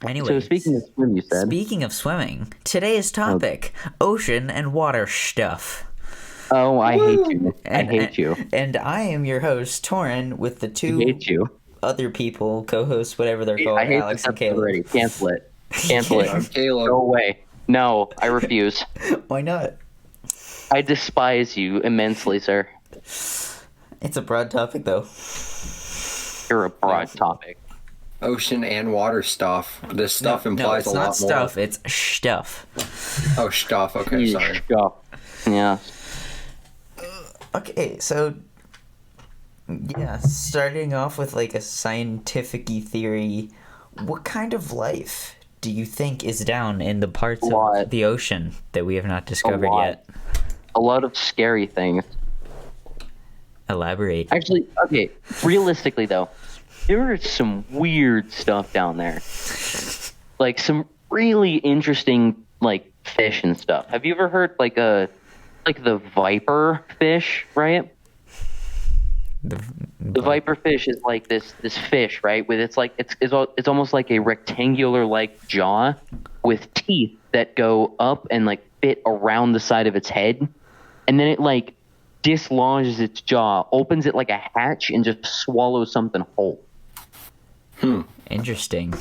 Anyway, So speaking of swim, you said. Speaking of swimming, today's topic: ocean and water stuff. Oh, I hate you. I hate you. And I am your host, Torin, with the I two hate you. other people, co-hosts, whatever they're called, I hate Alex this and Caleb. already. Cancel it. Cancel it. I'm Caleb. Go away. No, I refuse. Why not? I despise you immensely, sir. It's a broad topic, though. You're a broad topic. Ocean and water stuff. This stuff implies a lot more. It's not stuff, it's stuff. Oh, stuff. Okay, sorry. Stuff. Yeah. Okay, so yeah, starting off with like a scientific-y theory, what kind of life do you think is down in the parts of the ocean that we have not discovered yet? A lot of scary things. Elaborate. Actually, okay, realistically though, there is some weird stuff down there. Like some really interesting like fish and stuff. Have you ever heard like the viper fish, right? The viper fish is like this fish, right? With it's almost like a rectangular like jaw with teeth that go up and like fit around the side of its head, and then it like dislodges its jaw, opens it like a hatch, and just swallows something whole. Interesting.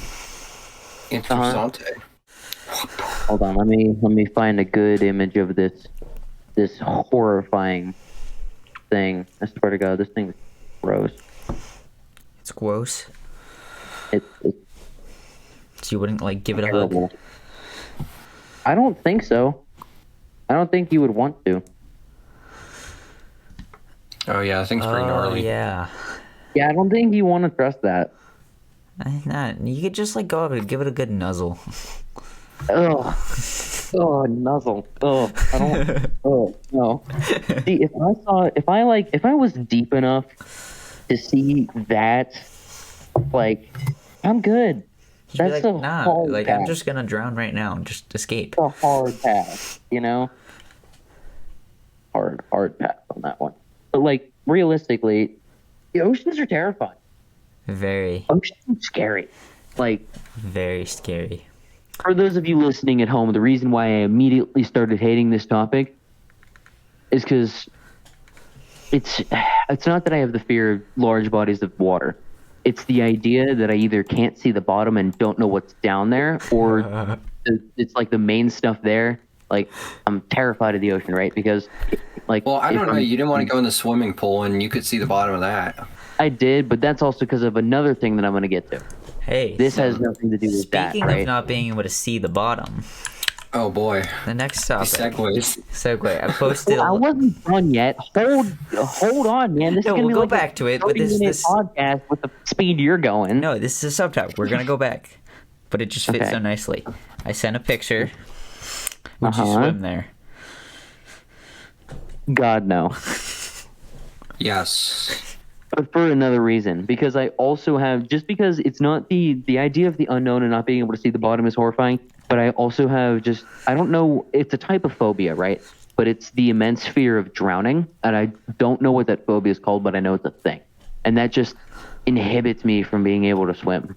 Interessante. Hold on, let me find a good image of this horrifying thing. I swear to God, this thing is gross. It's gross. It's So you wouldn't like give it a terrible. hug? I don't think so. I don't think you would want to. Oh, yeah, that thing's pretty gnarly. Yeah. Yeah, I don't think you want to trust that. Not. You could just like go up and give it a good nuzzle. Ugh. Oh, nuzzle. Oh, I don't. Oh, no. See, if I was deep enough to see that, like, I'm good. That's like, a nah, hard like pass. I'm just gonna drown right now and just escape. It's a hard pass, you know? Hard pass on that one. But, like, realistically, the oceans are terrifying. Very, Oceans are scary. Like, very scary. for those of you listening at home, the reason why I immediately started hating this topic is because it's not that I have the fear of large bodies of water. It's the idea that I either can't see the bottom and don't know what's down there, or it's like the main stuff there. Like, I'm terrified of the ocean, right? Because, like, Well, I don't know. You didn't want to go in the swimming pool, and you could see the bottom of that. I did, but that's also because of another thing that I'm going to get to. Hey, This has nothing to do with that, speaking right? of not being able to see the bottom, Oh, boy. the next topic. Segues. Segue. I posted. I wasn't done yet. Hold on, man. This No, is gonna we'll be go like back to it, but 30-minute podcast with the speed you're going. No, this is a subtopic. We're gonna go back, but it just fits Okay. so nicely. I sent a picture. Would you Uh-huh. swim there? God no. Yes. But for another reason, because I also have, just because it's not the idea of the unknown and not being able to see the bottom is horrifying, but I also have just, I don't know, it's a type of phobia, right? But it's the immense fear of drowning, and I don't know what that phobia is called, but I know it's a thing. And that just inhibits me from being able to swim.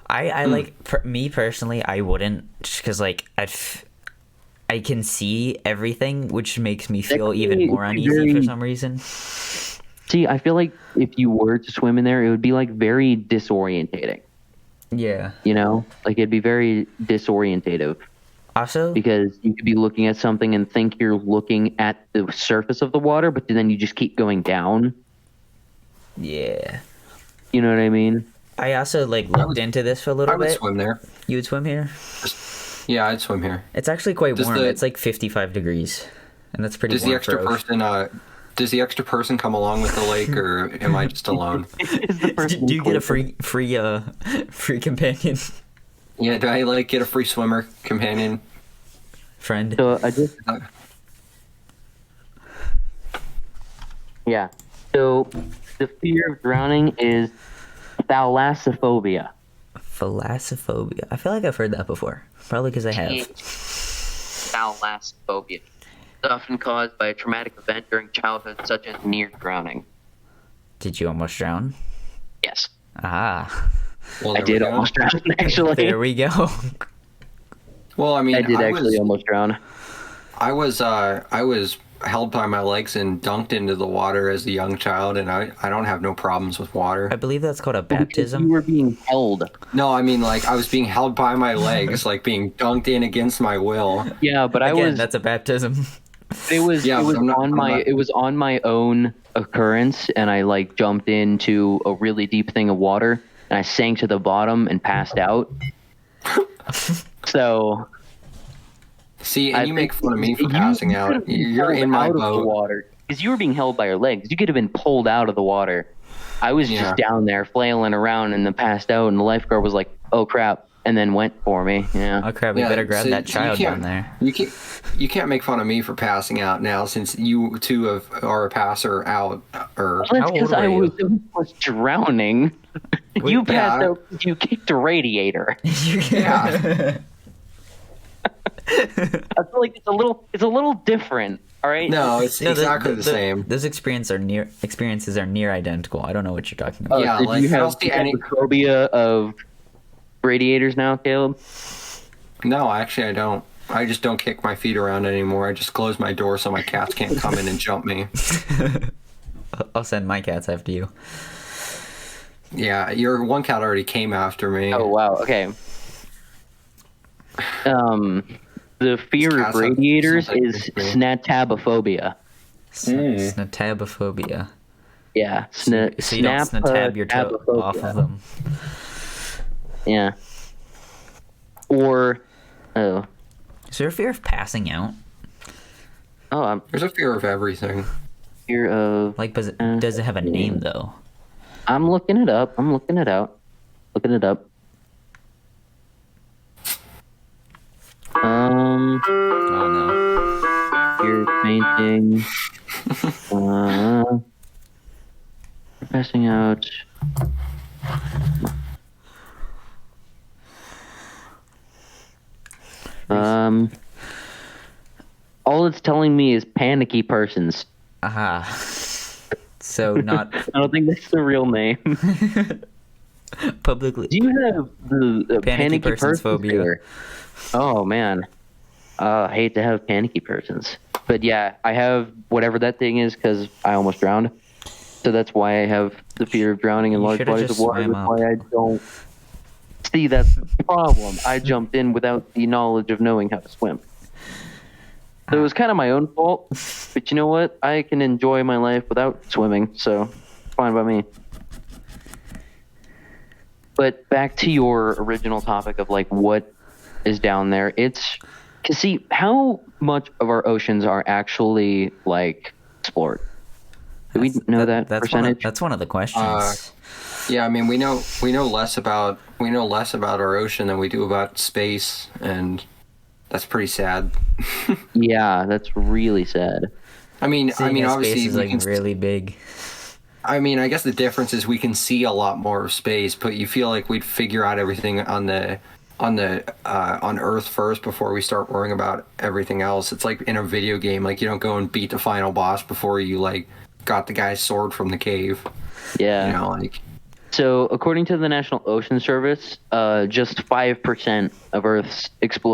I like, me personally, I wouldn't, just because like I can see everything, which makes me feel even more uneasy for some reason. See, I feel like if you were to swim in there, it would be like very disorientating. Yeah. You know, like it'd be very disorientative Also, because you could be looking at something and think you're looking at the surface of the water, but then you just keep going down. yeah. You know what I mean? I also like looked into this for a I little would bit. swim there. You would swim here? Yeah, I'd swim here. It's actually quite Does warm. the- It's like 55 degrees, and that's pretty Does warm the extra for ocean. person does the extra person come along with the lake, or am I just alone? Is the person Do you get a included? free companion? Yeah, do I like get a free swimmer companion? Friend. So I just yeah. So the fear of drowning is thalassophobia. Thalassophobia. I feel like I've heard that before. Probably because I have. Thalassophobia. It's often caused by a traumatic event during childhood, such as near drowning. Did you almost drown? Yes. Ah. Well, I there we did go. almost drown, actually. There we go. Well, I mean, I did actually almost drown. I was held by my legs and dunked into the water as a young child, and I don't have no problems with water. I believe that's called a Because baptism. you were being held. No, I mean, like, I was being held by my legs, like being dunked in against my will. Yeah, but Again, that's a baptism. it was Yeah, but it was on my own occurrence, and I like jumped into a really deep thing of water, and I sank to the bottom and passed out. So See, and you make fun of me for passing out. You're in my boat. Water because you were being held by your legs. You could have been pulled out of the water. I was just down there flailing around and then passed out, and the lifeguard was like, "Oh crap!" and then went for me. Yeah. Oh crap! We better grab that child down there. You can't make fun of me for passing out now, since you two are a passer out. Or Well, that's because I was drowning. You passed out because you kicked a radiator. yeah. I feel like it's a little different. All right. No, it's exactly the same. Those experiences are near identical. I don't know what you're talking about. Yeah, Did like, you I have don't see any- the phobia of radiators now, Caleb? No, actually, I don't. I just don't kick my feet around anymore. I just close my door so my cats can't come in and jump me. I'll send my cats after you. Yeah, your one cat already came after me. Oh wow. Okay. The fear of radiators is snatabophobia. Snatabophobia. Yeah. So you don't snatab your toe off of them. Yeah. Or, Is there a fear of passing out? There's a fear of everything. fear of. Like, does it have a name though? I'm looking it up. I'm looking it out. Looking it up. Oh no. Fear painting. Passing out. All it's telling me is panicky persons. Aha. So not I don't think that's the real name. publicly. Do you have the panicky persons phobia? fear? Oh man, I hate to have panicky persons, but yeah, I have whatever that thing is because I almost drowned. So that's why I have the fear of drowning in large bodies of water. That's why I don't see that's the problem. I jumped in without the knowledge of knowing how to swim. So it was kind of my own fault, but you know what? I can enjoy my life without swimming, so it's fine by me. But back to your original topic of like what is down there. It's to see how much of our oceans are actually like explored. Do we know that percentage? That's one of the questions. Yeah, I mean we know less about our ocean than we do about space, and that's pretty sad. Yeah, that's really sad. I mean, obviously, space is like really big. I mean, I guess the difference is we can see a lot more of space, but you feel like we'd figure out everything on Earth first before we start worrying about everything else. It's like in a video game, like you don't go and beat the final boss before you like got the guy's sword from the cave. Yeah. You know, like. So, according to the National Ocean Service, just 5% of Earth's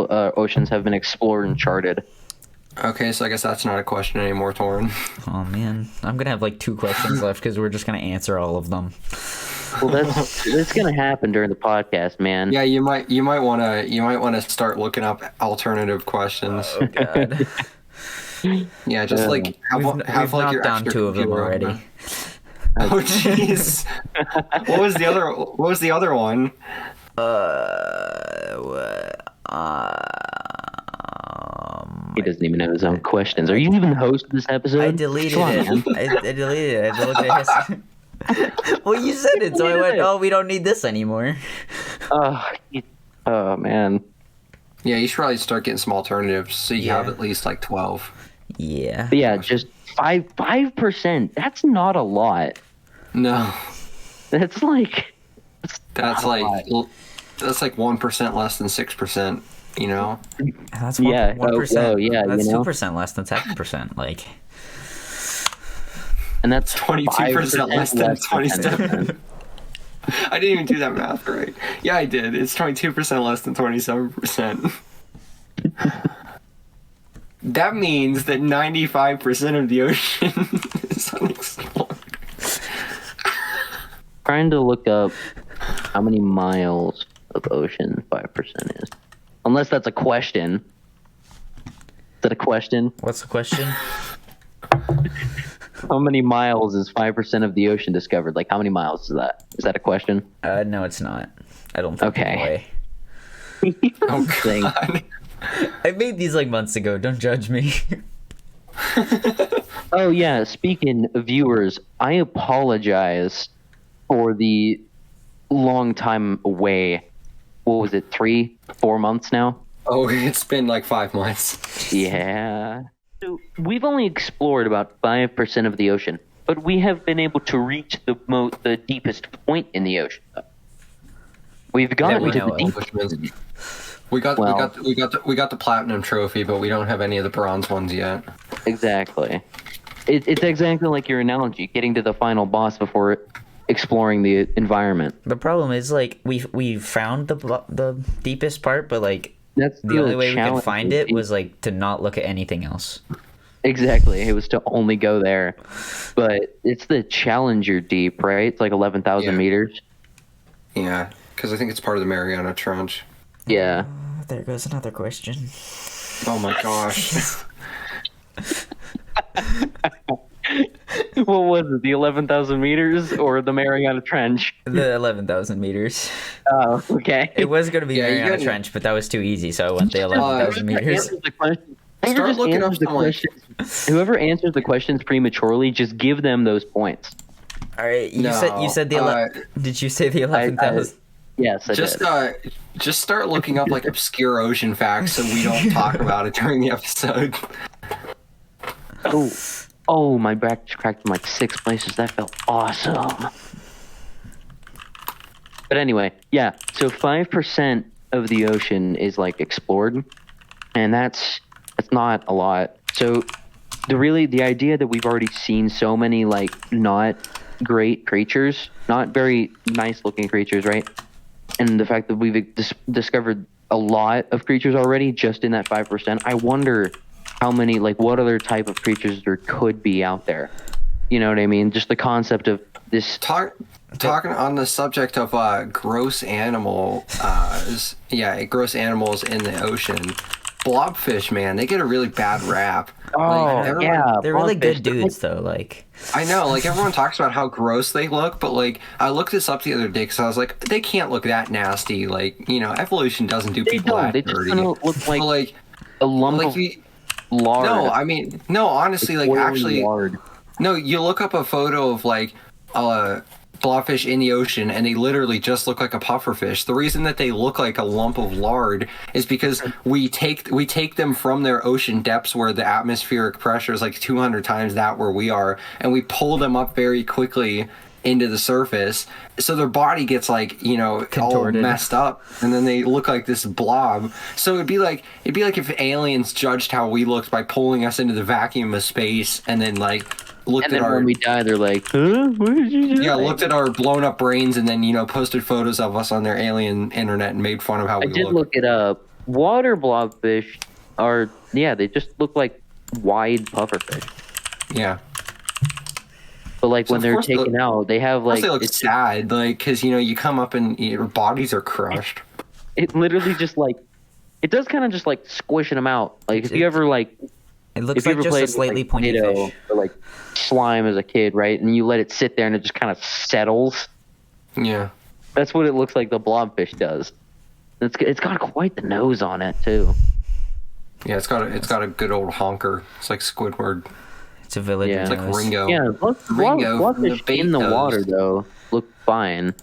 oceans have been explored and charted. Okay, so I guess that's not a question anymore, Torrin. Oh man, I'm gonna have like 2 questions left because we're just gonna answer all of them. Well, that's gonna happen during the podcast, man. Yeah, you might wanna start looking up alternative questions. Oh god. Yeah, just like we've like knocked down 2 of them already. Oh jeez. What was the other one? He doesn't even know his own questions. Are you even the host of this episode? I deleted it. I deleted it. I had to look at history. Well, you said it, so I went, oh, we don't need this anymore. Oh, Oh man. Yeah, you should probably start getting some alternatives so you have at least like 12. Yeah. But yeah, just 5%. That's not a lot. No, That's like that's like 1% less than 6%. You know. That's yeah, 1%. oh, yeah, That's you know? 2% less than 7%. Like, and that's 22% less than 27. 10%. I didn't even do that math right. Yeah, I did. It's 22% less than 27%. That means that 95% of the ocean is unexplored. Trying to look up how many miles of ocean 5% is. Unless that's a question. Is that a question? what's the question? How many miles is 5% of the ocean discovered? Like, how many miles is that? Is that a question? No, it's not. I don't think. Okay. Anyway. Oh, Thing. God. I made these like months ago. Don't judge me. Oh, yeah. Speaking of viewers, I apologize for the long time away. What was it, 3-4 months now? Oh, it's been like 5 months. Yeah. So we've only explored about 5% of the ocean, but we have been able to reach the deepest point in the ocean. We've gotten we to know the of. deepest. We got the platinum trophy, but we don't have any of the bronze ones yet. Exactly. It's exactly like your analogy, getting to the final boss before exploring the environment. The problem is like we found the deepest part, but like That's the only way we could challenge. find it was like to not look at anything else. Exactly. It was to only go there. But it's the Challenger Deep, right? It's like 11,000 meters. Yeah, because I think it's part of the Mariana Trench. Yeah. There goes another question. Oh my gosh. What was it? The 11,000 meters or the Mariana Trench? The 11,000 meters. Oh, okay. It was going to be Yeah, you Mariana gotta- Trench, but that was too easy, so I went the 11,000 meters. Start looking up some, like- Whoever answers the questions prematurely, just give them those points. All right, you No, said the did you say the 11,000? Yes, I Just did. just start looking up like obscure ocean facts so we don't talk about it during the episode. Oh, my back cracked in like 6 places. That felt awesome. But anyway, yeah. So 5% of the ocean is like explored, and that's not a lot. So the idea that we've already seen so many like not great creatures, not very nice looking creatures, right? And the fact that we've discovered a lot of creatures already just in that 5%, I wonder how many, like, what other type of creatures there could be out there. You know what I mean? Just the concept of this. Talking on the subject of gross animals in the ocean. Blobfish, man, they get a really bad rap. Yeah, They're really good blobfish, dudes, though. Like, I know, like everyone talks about how gross they look, but like I looked this up the other day because I was like, they can't look that nasty. Like, you know, evolution doesn't do people that They just dirty. kind of look But, like a lump of lard. No, I mean, no, honestly, like actually, lard. no, you look up a photo of like blobfish in the ocean and they literally just look like a pufferfish. The reason that they look like a lump of lard is because we take them from their ocean depths where the atmospheric pressure is like 200 times that where we are, and we pull them up very quickly into the surface, so their body gets like, you know, contorted, all messed up, and then they look like this blob. So it'd be like if aliens judged how we looked by pulling us into the vacuum of space and then like looked And then at our when we die, they're like, huh? What did you do? yeah, looked at our blown up brains and then, you know, posted photos of us on their alien internet and made fun of how I we did look. look it up. Water blobfish are, they just look like wide pufferfish. Yeah. But like So when of they're course taken out, they have like they look sad, like, because, you know, you come up and your bodies are crushed. it literally just like, it does kind of just like squishing them out. Like if you ever like, it looks if you like ever just played a with, slightly like, pointy Play-Doh fish. or like slime as a kid, right? And you let it sit there and it just kind of settles. Yeah. That's what it looks like the blobfish does. It's got quite the nose on it too. Yeah, it's got a good old honker. It's like Squidward. It's a village. Yeah. It's like Ringo. Yeah, Ringo from the blobfish in the Beatles. water though look fine. I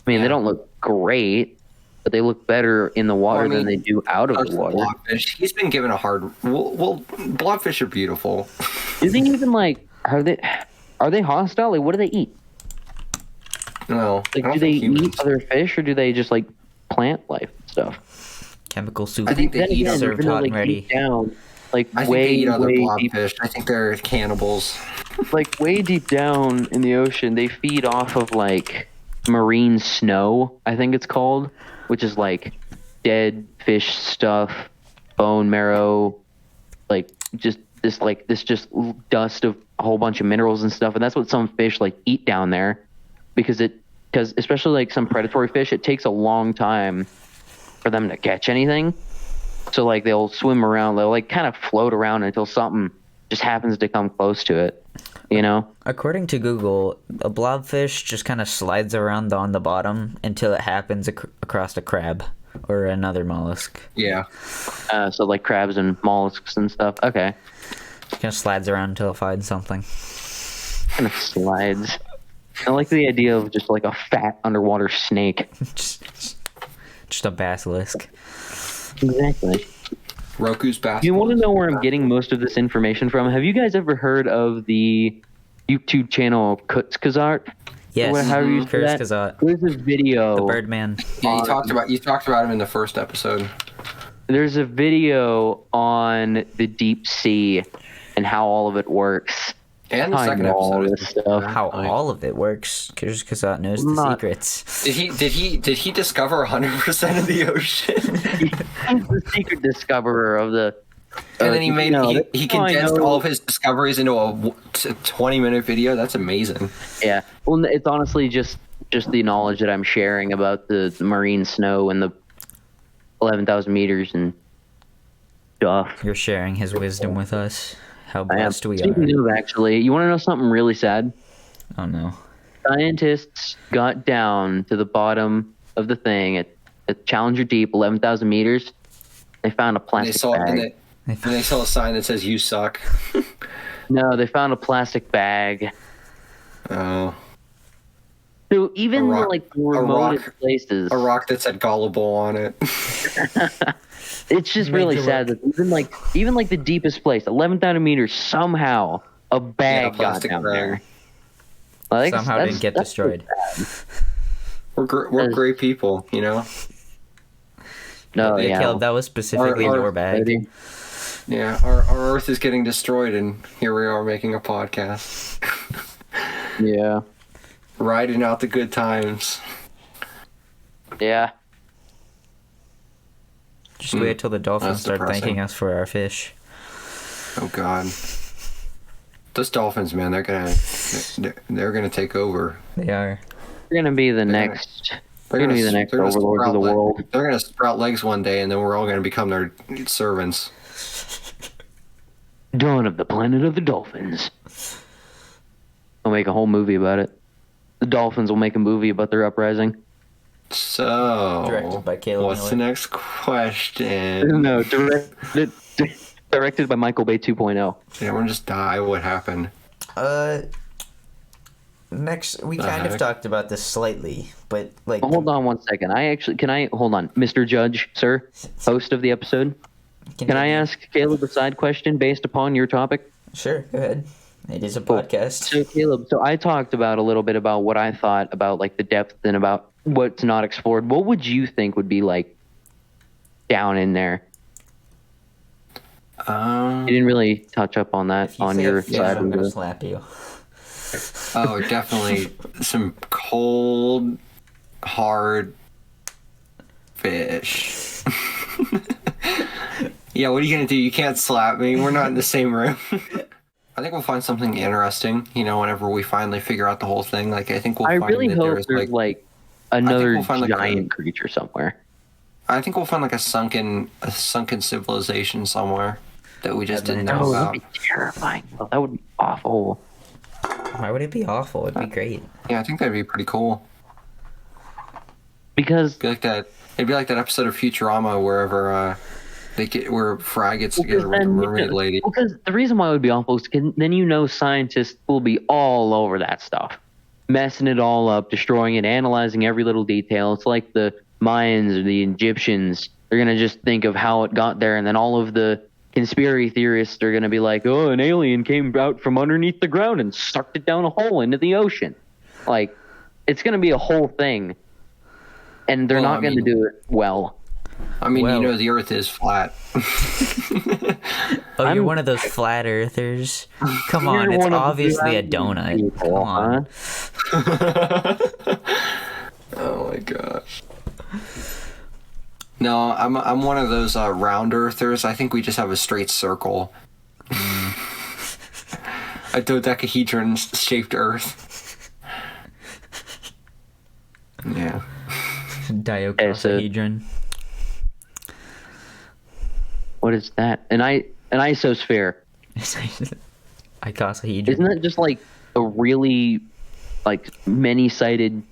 mean, Yeah. they don't look great, but they look better in the water than they do out of the water. Blobfish, he's been given a hard. Well, blobfish are beautiful. Do they even are they hostile? Like, what do they eat? No, like, do they eat other fish, or do they just like plant life and stuff? Chemical soup. I think they eat served hot and ready. Down, like I think they eat other blobfish. I think they're cannibals. Like way deep down in the ocean, they feed off of like marine snow, I think it's called, which is like dead fish stuff, bone marrow, like just this dust of a whole bunch of minerals and stuff, and that's what some fish like eat down there, because especially like some predatory fish, it takes a long time for them to catch anything. So like they'll swim around, they'll like kind of float around until something just happens to come close to it, you know? According to Google, a blobfish just kind of slides around on the bottom until it happens across a crab or another mollusk. Yeah. So like crabs and mollusks and stuff. Okay. Kind of slides around until it finds something. Kind of slides. I like the idea of just like a fat underwater snake. Just a basilisk. Exactly. Roku's basilisk. You want to know where I'm getting most of this information from? Have you guys ever heard of the YouTube channel Kutzkazart? Yes. Kutzkazart. There's a video. The Birdman. Yeah, you talked about him in the first episode. There's a video on the deep sea and how all of it works. And the second episode. Stuff. How all of it works. Kutzkazart knows the secrets. Did he discover 100% of the ocean? He's the secret discoverer of the. And then he condensed all of his discoveries into a 20-minute video. That's amazing. Yeah. Well, it's honestly just the knowledge that I'm sharing about the marine snow and the 11,000 meters and stuff. You're sharing his wisdom with us. How blessed we are. Speaking of, actually, you want to know something really sad? Oh, no. Scientists got down to the bottom of the thing at Challenger Deep, 11,000 meters. They found a plastic bag. And they saw a sign that says, "You suck." No, they found a plastic bag. Oh. So even like remotest places, a rock that said "gullible" on it. It's just really sad that even like the deepest place, 11,000 meters, somehow a bag got down there. Like, somehow didn't get destroyed. We're great people, you know. No, yeah. Caleb, that was specifically your bag. Yeah, our Earth is getting destroyed, and here we are making a podcast. Yeah. Riding out the good times. Yeah. Just wait till the dolphins start thanking us for our fish. Oh God. Those dolphins, man, they're gonna take over. They are. They're gonna be the next. They're gonna be the next overlords of the world. They're gonna sprout legs one day, and then we're all gonna become their servants. Dawn of the Planet of the Dolphins. I'll make a whole movie about it. The dolphins will make a movie about their uprising. So, directed by Caleb what's Miller. the next question? No, directed by Michael Bay 2.0. Did everyone just die? What happened? Next, we kind of talked about this slightly, but like. Hold on one second. Hold on, Mr. Judge, sir, host of the episode. Can I ask Caleb a side question based upon your topic? Sure, go ahead. It is a podcast. So Caleb, I talked about a little bit about what I thought about like the depth and about what's not explored. What would you think would be like down in there? You didn't really touch up on that on your side. I'm gonna slap you. Oh, definitely some cold, hard fish. Yeah, what are you gonna do? You can't slap me. We're not in the same room. I think we'll find something interesting, you know, whenever we finally figure out the whole thing. Like, I think I really hope there's like another giant creature somewhere. I think we'll find like a sunken civilization somewhere that we just didn't know about. That would be terrifying. Oh, that would be awful. Why would it be awful? It'd be great. Yeah, I think that'd be pretty cool. Because it'd be like that episode of Futurama where Fry gets together with the mermaid lady. Because the reason why it would be awful is because then scientists will be all over that stuff, messing it all up, destroying it, analyzing every little detail. It's like the Mayans or the Egyptians, they're going to just think of how it got there, and then all of the conspiracy theorists are going to be like, oh, an alien came out from underneath the ground and sucked it down a hole into the ocean. Like, it's going to be a whole thing, and they're not going to do it well. I mean, you know, the Earth is flat. Oh, you're one of those flat earthers? Come on, it's obviously a donut. Come on. Oh my gosh. No, I'm one of those round earthers. I think we just have a straight circle. A dodecahedron-shaped Earth. Yeah. Diocosahedron. What is that? An isosphere. Icosahedron. Isn't that just like a really like many-sided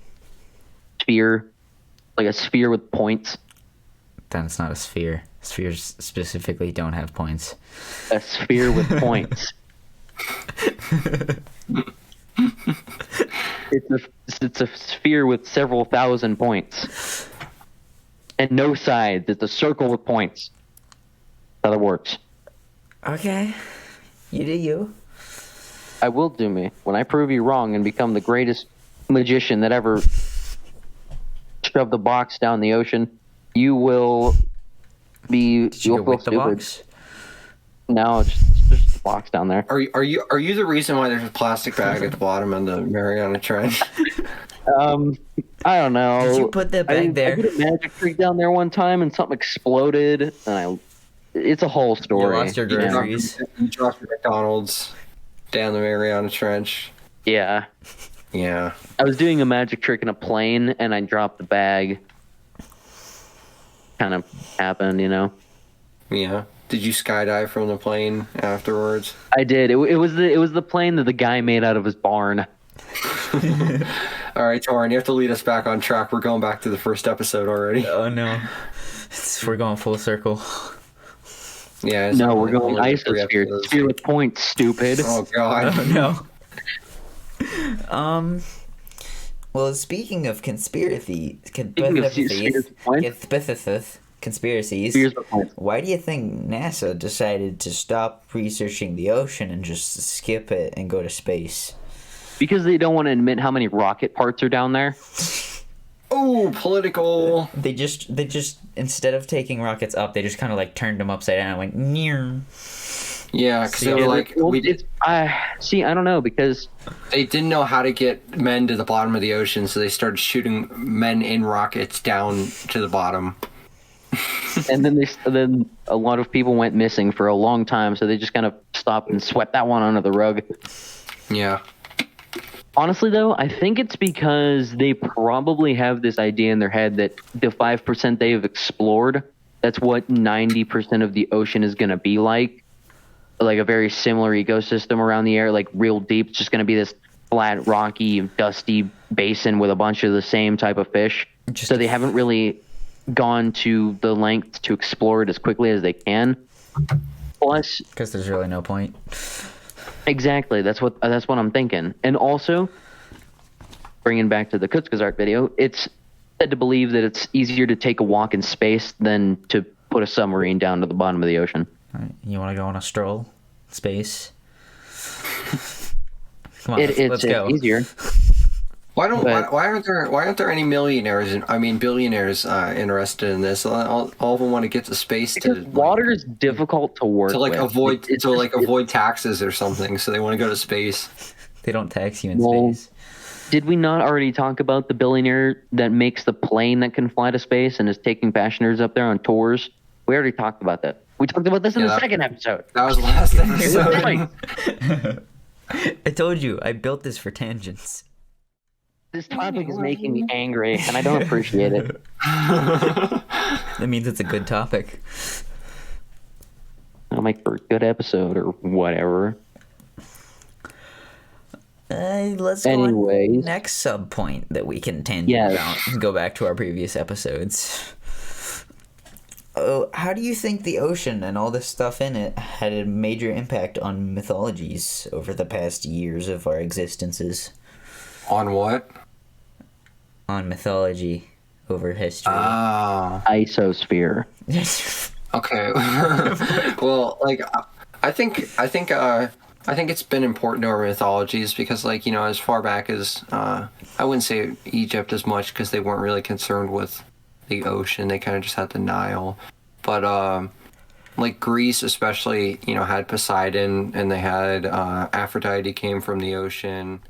sphere? Like a sphere with points? Then it's not a sphere. Spheres specifically don't have points. A sphere with points. It's a sphere with several thousand points. And no sides. It's a circle with points. That's how it works. Okay. You do you. I will do me. When I prove you wrong and become the greatest magician that ever shoved the box down the ocean, you will be. You'll feel stupid. Box? No, it's just a box down there. Are you the reason why there's a plastic bag at the bottom of the Mariana Trench? I don't know. Did you put that bag there? I did a magic trick down there one time and something exploded, and it's a whole story. You lost your groceries. You dropped your McDonald's down the Mariana Trench. Yeah. Yeah. I was doing a magic trick in a plane, and I dropped the bag. Kind of happened, you know. Yeah. Did you skydive from the plane afterwards? I did. It was the plane that the guy made out of his barn. All right, Torin, you have to lead us back on track. We're going back to the first episode already. Oh no, we're going full circle. Yeah. No, we're going isosphere. Sphere with points, stupid. Oh god. Oh no. Well, speaking of conspiracies, why do you think NASA decided to stop researching the ocean and just skip it and go to space? Because they don't want to admit how many rocket parts are down there. Oh, political. They just instead of taking rockets up, they just kind of like turned them upside down and went near. Yeah, because they were like, I don't know, because they didn't know how to get men to the bottom of the ocean, so they started shooting men in rockets down to the bottom. And then a lot of people went missing for a long time, so they just kind of stopped and swept that one under the rug. Yeah. Honestly, though, I think it's because they probably have this idea in their head that the 5% they've explored, that's what 90% of the ocean is going to be like a very similar ecosystem around the air, like real deep. It's just going to be this flat, rocky, dusty basin with a bunch of the same type of fish. So they haven't really gone to the length to explore it as quickly as they can. Plus, because there's really no point. Exactly. That's what I'm thinking. And also, bringing back to the Kutzkazart video, it's said to believe that it's easier to take a walk in space than to put a submarine down to the bottom of the ocean. All right. You want to go on a stroll? Space? Come on, let's go. It's easier. Why aren't there any billionaires interested in this? All of them want to get to space because water is difficult to work with. avoid taxes or something. So they want to go to space. They don't tax you in space. Did we not already talk about the billionaire that makes the plane that can fly to space and is taking passengers up there on tours? We already talked about that. We talked about this in the second episode. That was the last episode. I told you, I built this for tangents. This topic is making me angry, and I don't appreciate it. That means it's a good topic. I'll make for a good episode or whatever. Let's go on to the next sub-point that we can tangent about and go back to our previous episodes. How do you think the ocean and all this stuff in it had a major impact on mythologies over the past years of our existences? On what? On mythology. over history. Oh. Isosphere. Okay. Well, like, I think it's been important to our mythologies because, like, you know, as far back as I wouldn't say Egypt as much because they weren't really concerned with the ocean. They kind of just had the Nile, but like Greece especially, you know, had Poseidon and they had Aphrodite came from the ocean.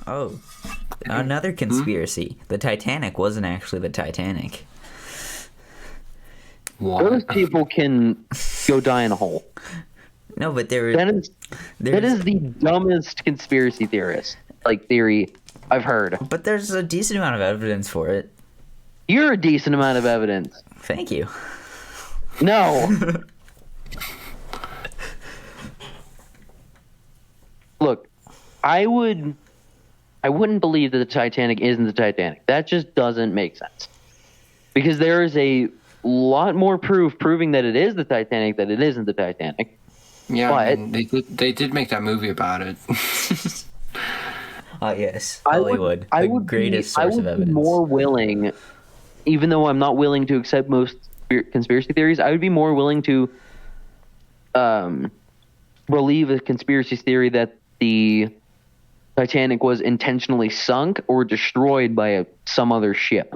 Oh, another conspiracy. The Titanic wasn't actually the Titanic. What? Those people can go die in a hole. No, but there That is the dumbest conspiracy theory I've heard. But there's a decent amount of evidence for it. You're a decent amount of evidence. Thank you. No. Look, I wouldn't believe that the Titanic isn't the Titanic. That just doesn't make sense. Because there is a lot more proof proving that it is the Titanic than it isn't the Titanic. Yeah, but, I mean, they did make that movie about it. Yes, Hollywood, the greatest source of evidence. Be more willing, even though I'm not willing to accept most conspiracy theories, I would be more willing to believe a conspiracy theory that the Titanic was intentionally sunk or destroyed by some other ship,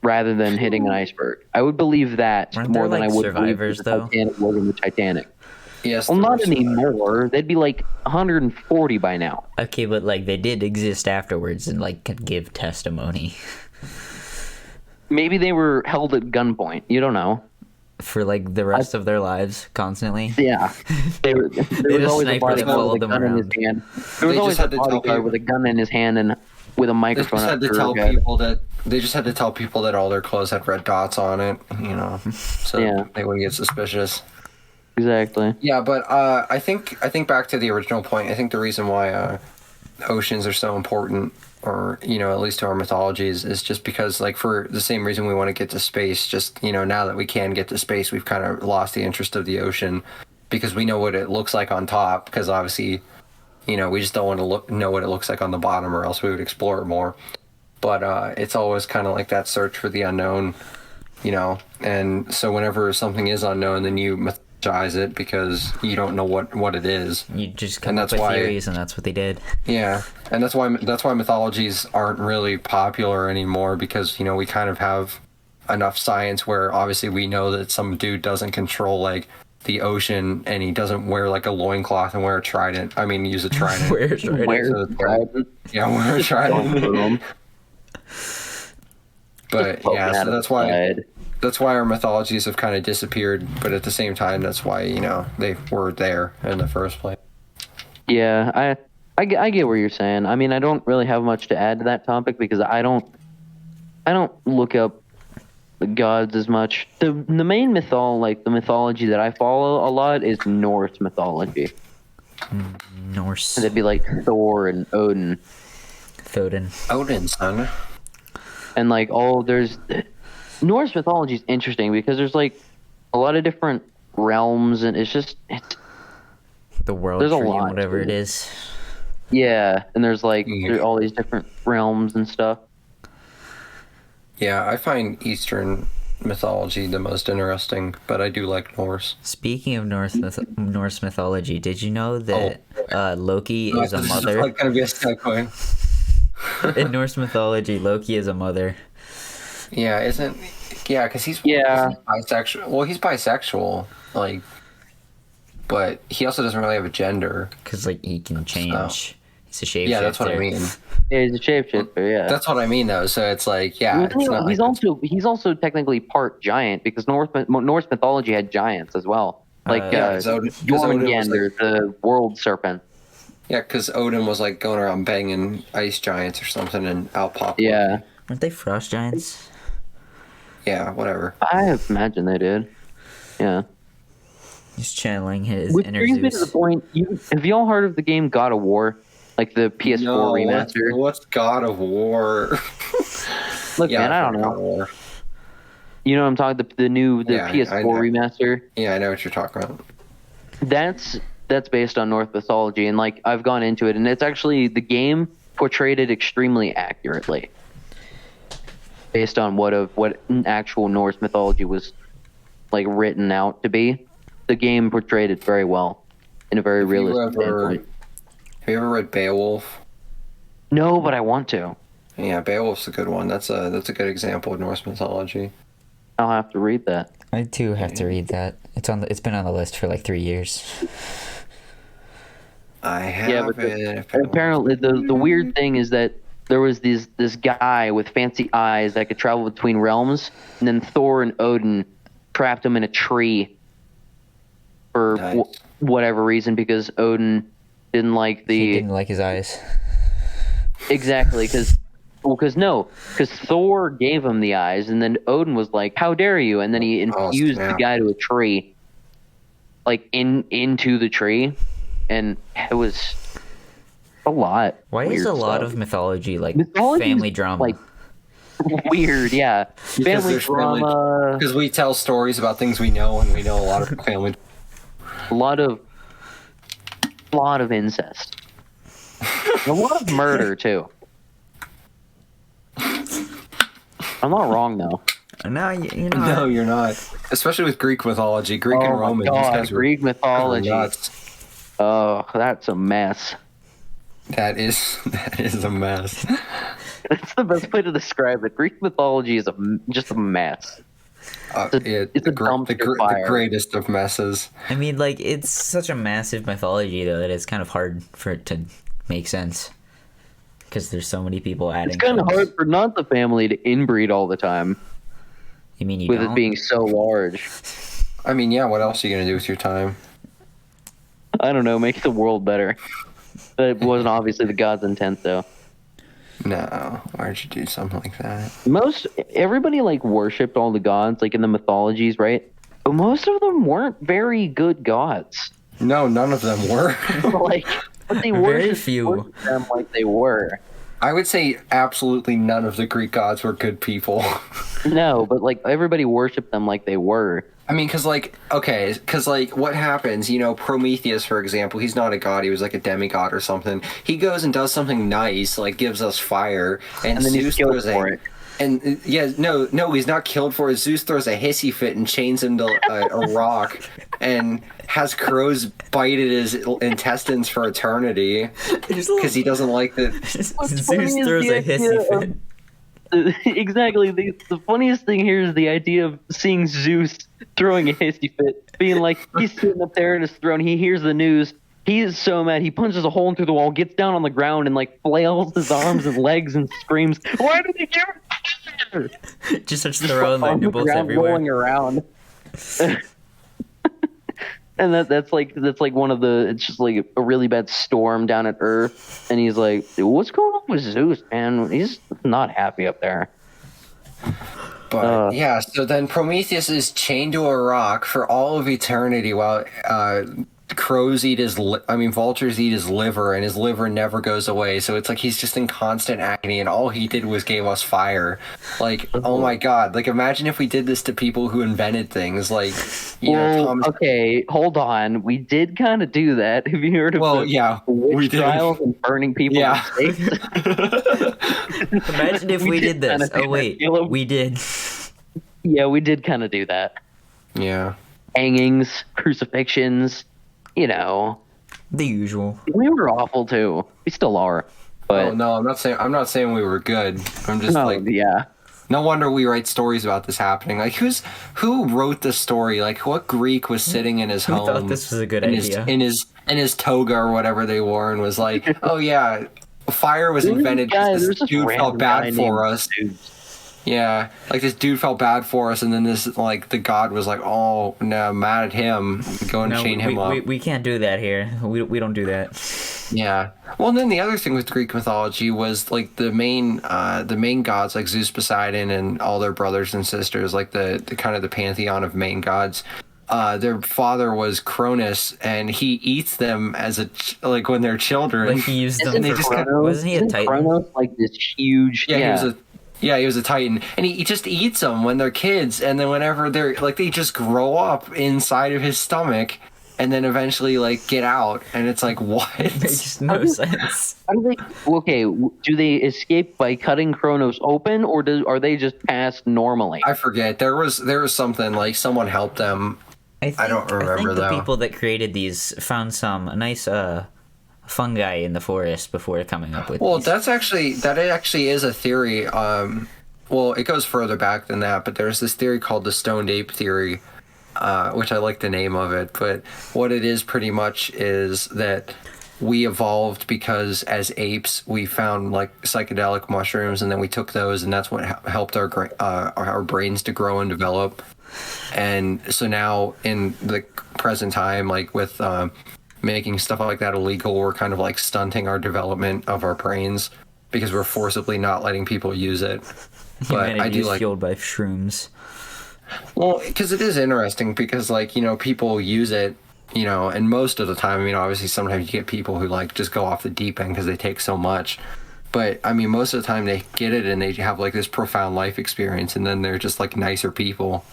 rather than hitting an iceberg. I would believe that more than I would survivors, believe the Titanic wasn't the Titanic. Yes. Well, not anymore. They'd be like 140 by now. Okay, but like they did exist afterwards and like could give testimony. Maybe they were held at gunpoint. You don't know. For like the rest of their lives, constantly. Yeah. There was always a bodyguard with a gun in his hand. There was always a bodyguard with a gun in his hand and with a microphone. They just had to tell people that all their clothes had red dots on it, you know, so they wouldn't get suspicious. Exactly. Yeah, but I think back to the original point. I think the reason why oceans are so important, or you know, at least to our mythologies, is just because, like, for the same reason we want to get to space. Just, you know, now that we can get to space, we've kind of lost the interest of the ocean because we know what it looks like on top. Because obviously, you know, we just don't want to know what it looks like on the bottom, or else we would explore it more. But it's always kind of like that search for the unknown, you know. And so whenever something is unknown, then you mythologize it because you don't know what it is. You just come up with theories, and that's what they did. Yeah, and that's why mythologies aren't really popular anymore, because, you know, we kind of have enough science where obviously we know that some dude doesn't control like the ocean, and he doesn't wear like a loincloth and wear a trident. I mean, use a trident. Wear a trident. Yeah, wear a trident. But yeah, so that's why our mythologies have kind of disappeared. But at the same time, that's why, you know, they were there in the first place. Yeah, I get what you're saying. I mean, I don't really have much to add to that topic because I don't look up the gods as much. The main the mythology that I follow a lot is Norse mythology. Norse. That'd be like Thor and Odin. Odin, son. And like Norse mythology is interesting because there's like a lot of different realms, and it's the world there's tree, a lot, whatever it is. Yeah, and there's like there's all these different realms and stuff. Yeah, I find Eastern mythology the most interesting, but I do like Norse. Speaking of Norse mythology, did you know that Loki is a mother? It's like gonna be a segue. In Norse mythology, Loki is a mother. Yeah, because he's bisexual. Well, he's bisexual, like, but he also doesn't really have a gender. Because like he can change. So. He's a shapeshifter. Yeah, that's what I mean. Yeah, he's a shapeshifter. Yeah, that's what I mean, though. So it's like, he's also technically part giant because Norse mythology had giants as well, like Jormungandr, the world serpent. Yeah, because Odin was like going around banging ice giants or something, and out popped. Yeah, aren't they frost giants? Yeah, whatever. I imagine they did. Yeah. He's channeling his Which inner brings me Zeus. to the point. Have y'all heard of the game God of War? Like the PS4 remaster? What's God of War? Look, man, I don't know. You know what I'm talking about? The PS4 remaster? Yeah, I know what you're talking about. That's based on Norse mythology, and like I've gone into it, and it's actually the game portrayed it extremely accurately. based on what actual Norse mythology was like written out to be. The game portrayed it very well in a very realistic standpoint. Have you ever read Beowulf? No, but I want to. Yeah, Beowulf's a good one. That's a good example of Norse mythology. I'll have to read that. I too have to read that. It's been on the list for like 3 years. I have apparently the weird thing is that there was this guy with fancy eyes that could travel between realms, and then Thor and Odin trapped him in a tree for whatever reason, because Odin didn't like He didn't like his eyes. Exactly, because Thor gave him the eyes, and then Odin was like, "How dare you?" And then he infused the guy to a tree, like into the tree, and it was a lot. Why is a lot of mythology like family drama? Like weird, yeah. Family drama. Because we tell stories about things we know, and we know a lot of family. A lot of incest. A lot of murder too. I'm not wrong though. No, you're not. No, you're not. Especially with Greek mythology, Greek and Roman. God, these guys Greek mythology. Oh, that's a mess. That is a mess. That's the best way to describe it. Greek mythology is just a mess. It's the greatest of messes. I mean, like, it's such a massive mythology, though, that it's kind of hard for it to make sense. Because there's so many people adding. It's kind of hard for not the family to inbreed all the time. You mean with it being so large? I mean, yeah, what else are you going to do with your time? I don't know, make the world better. That wasn't obviously the god's intent, though. No, why'd you do something like that? Everybody, like, worshipped all the gods, like, in the mythologies, right? But most of them weren't very good gods. No, none of them were. Like, but they worshipped them like they were. I would say absolutely none of the Greek gods were good people. No, but, like, everybody worshipped them like they were. I mean, because what happens, Prometheus, for example, he's not a god, he was like a demigod or something. He goes and does something nice, like gives us fire, and then Zeus he's killed throws for it. And, no, he's not killed for it. Zeus throws a hissy fit and chains him to a rock, and has crows bite at his intestines for eternity, because he doesn't like that. Zeus throws a hissy fit. Exactly. The funniest thing here is the idea of seeing Zeus throwing a hissy fit, being like, he's sitting up there in his throne, he hears the news, he is so mad, he punches a hole through the wall, gets down on the ground, and like flails his arms and legs and screams, "Why did he give it?" Just starts throwing my nipples everywhere, rolling around. And that's like one of the, it's just like a really bad storm down at Earth, and he's like, "What's going on with Zeus, man? He's not happy up there." But yeah, so then Prometheus is chained to a rock for all of eternity while vultures eat his liver, and his liver never goes away. So it's like he's just in constant agony, and all he did was gave us fire. Like, oh my god! Like, imagine if we did this to people who invented things. Like, okay, hold on. We did kind of do that. Have you heard of witch trials and burning people? Yeah. Imagine if we did this. Oh wait, we did. Yeah, we did kind of do that. Yeah. Hangings, crucifixions. The usual. We were awful too. We still are. But no, I'm not saying we were good. I'm just no wonder we write stories about this happening. Like, who wrote the story? Like, what Greek was sitting in his home? Thought this was a good idea. In his toga or whatever they wore, and was like, "Oh yeah, fire was invented because this dude felt bad for us." Yeah, like this dude felt bad for us, and then the god was like, "Oh no, mad at him, go and chain him up." We can't do that here. We don't do that. Yeah. Well, and then the other thing with Greek mythology was like the main gods, like Zeus, Poseidon, and all their brothers and sisters, like the kind of the pantheon of main gods. Their father was Cronus, and he eats them as when they're children. Like, he used them. Wasn't he a titan? Cronus, like this huge. He was a titan, and he just eats them when they're kids, and then whenever they're like, they just grow up inside of his stomach, and then eventually like get out, and it's like what? It makes no sense. How do they? Okay, do they escape by cutting Kronos open, or are they just passed normally? I forget. There was something like someone helped them. I don't remember I think the though. people that created these found some nice fungi in the forest before coming up with. Well, these. that actually is a theory. Well, it goes further back than that, but there's this theory called the stoned ape theory, which I like the name of it. But what it is pretty much is that we evolved because as apes we found like psychedelic mushrooms, and then we took those, and that's what helped our brains to grow and develop. And so now in the present time, like with making stuff like that illegal, we're kind of like stunting our development of our brains because we're forcibly not letting people use it. But Humanity I do is like, fueled by shrooms. well, because it is interesting because like, you know, people use it, you know, and most of the time, I mean, obviously sometimes you get people who like just go off the deep end because they take so much. But I mean, most of the time they get it and they have like this profound life experience, and then they're just like nicer people.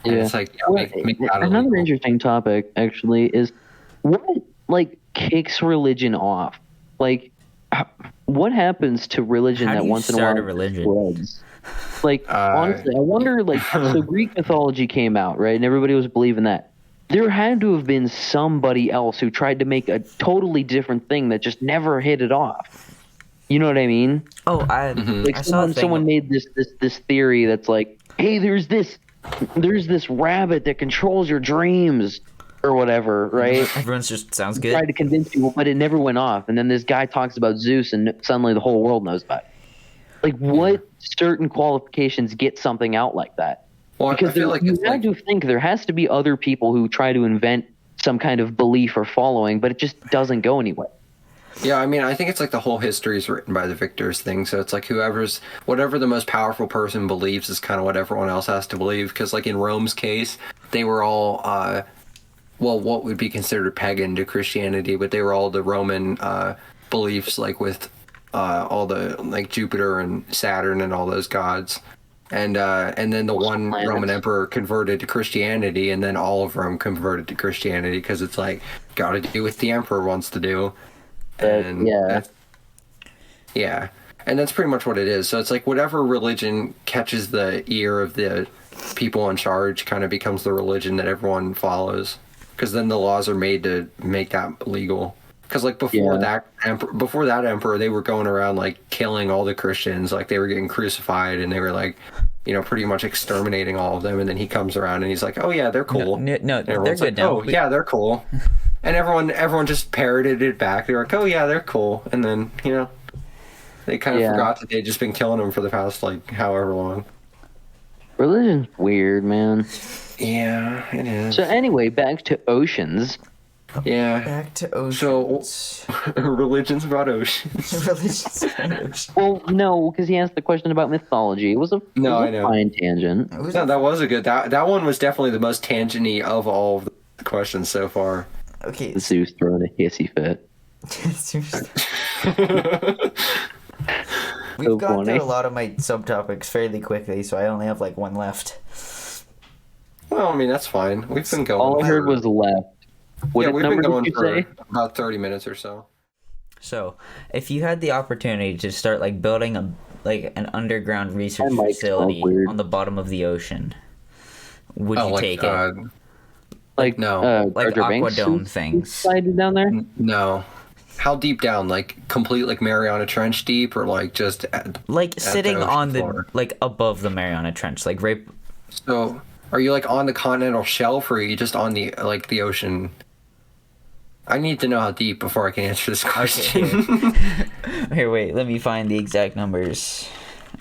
And it's like, yeah, make that another illegal. interesting topic actually is what like kicks religion off. Like, what happens to religion How do that you once in a start while a religion? spreads? Like, honestly, I wonder, like, so Greek mythology came out, right? And everybody was believing that. There had to have been somebody else who tried to make a totally different thing that just never hit it off. You know what I mean? Oh, Like, I saw a thing. someone made this theory that's like, hey, there's this rabbit that controls your dreams or whatever, right? Everyone's just sounds Tried good. to convince people, but it never went off. And then this guy talks about Zeus, and suddenly the whole world knows about it. Like, what certain qualifications get something out like that? Well, Because I feel like you it's have like, to think there has to be other people who try to invent some kind of belief or following, but it just doesn't go anywhere. yeah, I mean, I think it's like the whole history is written by the victors thing. So it's like whatever the most powerful person believes is kind of what everyone else has to believe. Because like in Rome's case, they were all, well, what would be considered pagan to Christianity, but they were all the Roman beliefs, like with all the like Jupiter and Saturn and all those gods. And then the one planets. Roman emperor converted to Christianity, and then all of Rome converted to Christianity because it's like got to do what the emperor wants to do. And yeah, and that's pretty much what it is. So it's like whatever religion catches the ear of the people in charge kind of becomes the religion that everyone follows, because then the laws are made to make that legal. Because like before that emperor, they were going around like killing all the Christians, like they were getting crucified, and they were like, you know, pretty much exterminating all of them. And then he comes around and he's like, oh yeah, they're cool. No, they're Everyone's good like, now. oh yeah, they're cool. And everyone just parroted it back. They were like, oh yeah, they're cool. And then, you know, they kind of forgot that they'd just been killing them for the past like however long. Religion's weird, man. Yeah, it is. So anyway, back to oceans. Yeah. Back to oceans. So, religion's about oceans. Religion's about oceans. Well, no, because he asked the question about mythology. It was a I know. fine tangent. No, that was a good. That one was definitely the most tangent-y of all of the questions so far. Okay. Zeus throwing a hissy fit. We've gone through a lot of my subtopics fairly quickly, so I only have like one left. Well, I mean, that's fine. We've been going. All I heard was left. What we've been going did you for say? about 30 minutes or so. So, if you had the opportunity to start like building an underground research facility on the bottom of the ocean, would you take it? Like like Jar Jar Binks aquadome things. sliding down there? No. How deep down? Like complete like Mariana Trench deep, or like just like sitting on the floor? like above the Mariana Trench, like right. So, are you like on the continental shelf, or are you just on the like the ocean? I need to know how deep before I can answer this question. Okay, here, wait. Let me find the exact numbers.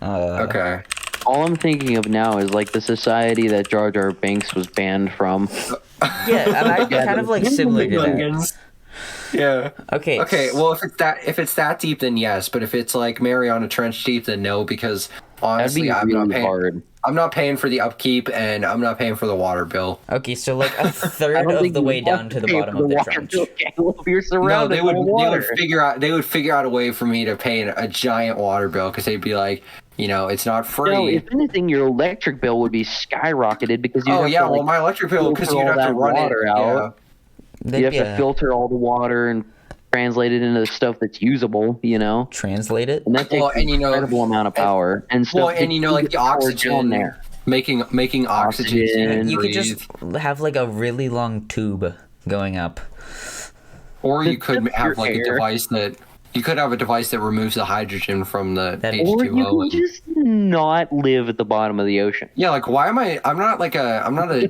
Okay. All I'm thinking of now is like the society that Jar Jar Binks was banned from. Yeah, and I kind of like similar to that. Yeah. Okay. Okay. Well, if it's that deep, then yes. But if it's like Mariana Trench deep, then no. Because honestly, That'd be I'm really not paying. hard. I'm not paying for the upkeep, and I'm not paying for the water bill. Okay, so like a third of the way down to the bottom of the trench. You're surrounded they would by water. they would figure out a way for me to pay a giant water bill, because they'd be like, you know, it's not free. No, if anything, your electric bill would be skyrocketed because you. Well, my electric bill, because you'd have to run it out. You have to filter all the water and translate it into stuff that's usable, Translate it? And that takes an incredible amount of power. And stuff. Well, and like the oxygen there. Making oxygen. You could just have like a really long tube going up. Or you could have like a device that removes the hydrogen from the H2O. Or you can just not live at the bottom of the ocean. Yeah, like why am I? I'm not a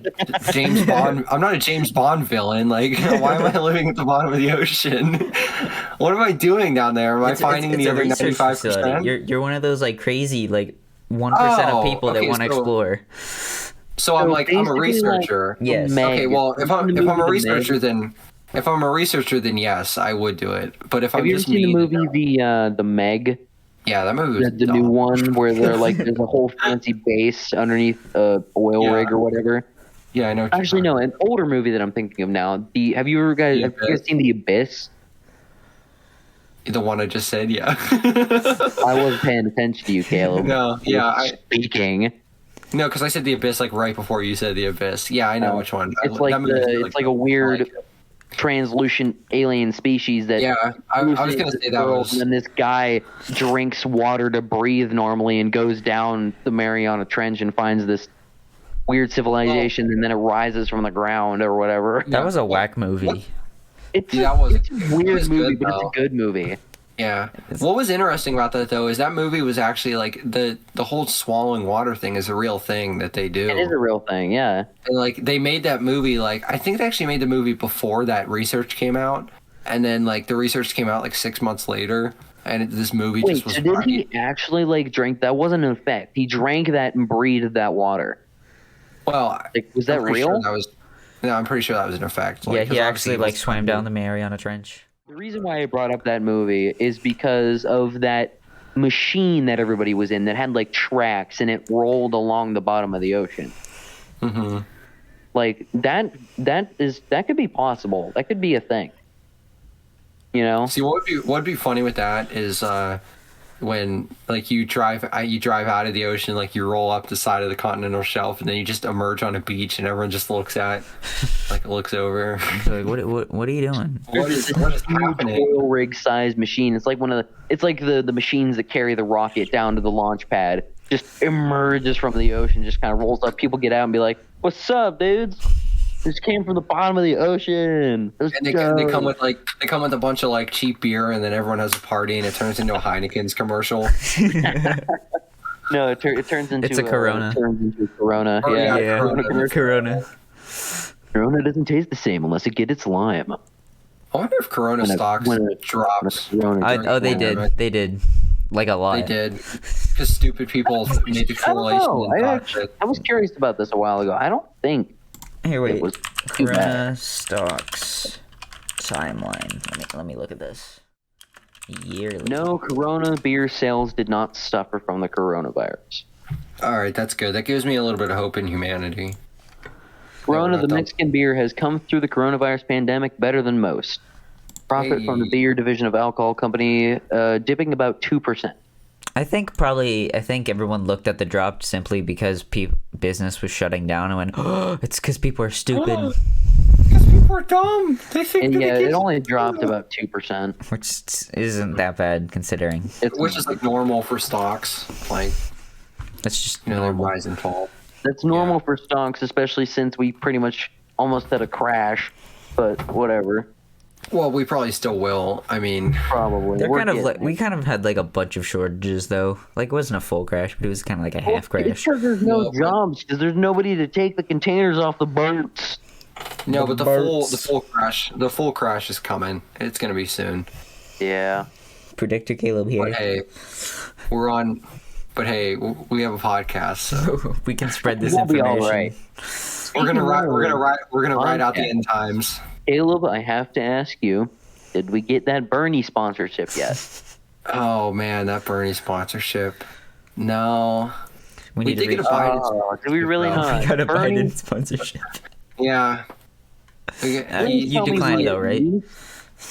James Bond. I'm not a James Bond villain. Like why am I living at the bottom of the ocean? What am I doing down there? Am I finding the other 95%? You're one of those like crazy like 1% of people that want to explore. So I'm a researcher. Yes. Okay. Well, if I'm a researcher, then. If I'm a researcher, then yes, I would do it. But if I'm just me, have you ever seen the movie the Meg? Yeah, that movie was the new one where there's a whole fancy base underneath a oil rig or whatever. Yeah, I know. Actually, no, an older movie that I'm thinking of now. Have you guys seen The Abyss? The one I just said, yeah. I wasn't paying attention to you, Caleb. No, yeah, speaking. No, because I said The Abyss like right before you said The Abyss. Yeah, I know which one. It's like a weird. Translucent alien species that I was gonna say that was, and then this guy drinks water to breathe normally and goes down the Mariana Trench and finds this weird civilization and then it rises from the ground or whatever. That was a whack movie. It's a weird movie, but it's a good movie. Yeah. What was interesting about that though is that movie was actually like the whole swallowing water thing is a real thing that they do. It is a real thing, yeah. And like they made that movie like I think they actually made the movie before that research came out, and then like the research came out like 6 months later, and this movie just was. So did he actually like drink? That wasn't an effect. He drank that and breathed that water. Well, was that real? No, I'm pretty sure that was an effect. Yeah, he actually like swam down the Mariana Trench. The reason why I brought up that movie is because of that machine that everybody was in that had like tracks and it rolled along the bottom of the ocean. Mm-hmm. Like that could be possible. That could be a thing. See, what would be funny with that is when like you drive out of the ocean, like you roll up the side of the continental shelf, and then you just emerge on a beach, and everyone just looks over. Like, what are you doing? What is happening? Oil rig sized machine. It's like the machines that carry the rocket down to the launch pad. Just emerges from the ocean, just kind of rolls up. People get out and be like, "What's up, dudes? This came from the bottom of the ocean." And they come with a bunch of like cheap beer, and then everyone has a party, and it turns into a Heineken's commercial. No, it turns into a Corona. It turns into a Corona. Oh, yeah. Corona. Corona doesn't taste the same unless it gets its lime. I wonder if Corona stocks dropped. They did. They did. Like a lot. They did. Because stupid people made the correlation. I was curious about this a while ago. I don't think. Here, wait. Corona stocks timeline. Let me look at this. Yearly. No, Corona beer sales did not suffer from the coronavirus. All right, that's good. That gives me a little bit of hope in humanity. Corona, the Mexican beer, has come through the coronavirus pandemic better than most. Profit from the beer division of alcohol company dipping about 2%. I think everyone looked at the drop simply because business was shutting down and went, "Oh, it's because people are stupid." Because people are dumb. They think. And it only dropped about 2%, which isn't that bad considering. Which is like normal for stocks. Like that's just normal. Rise and fall. That's normal for stocks, especially since we pretty much almost had a crash. But whatever. Well, we probably still will. I mean, probably. We kind of had like a bunch of shortages though. Like it wasn't a full crash, but it was kind of like a half crash. It's because there's no jobs. Because there's nobody to take the containers off the boats. No, but the full crash is coming. It's gonna be soon. Yeah. Predictor Caleb here. But hey, we're on. But hey, we have a podcast, so we can spread this information. We'll be all right. We're gonna ride out the end times. Caleb, I have to ask you, did we get that Bernie sponsorship yet? Oh man, that Bernie sponsorship. No. We need to get a Biden. Do we really not? We got a Biden sponsorship. Yeah. You declined though, right?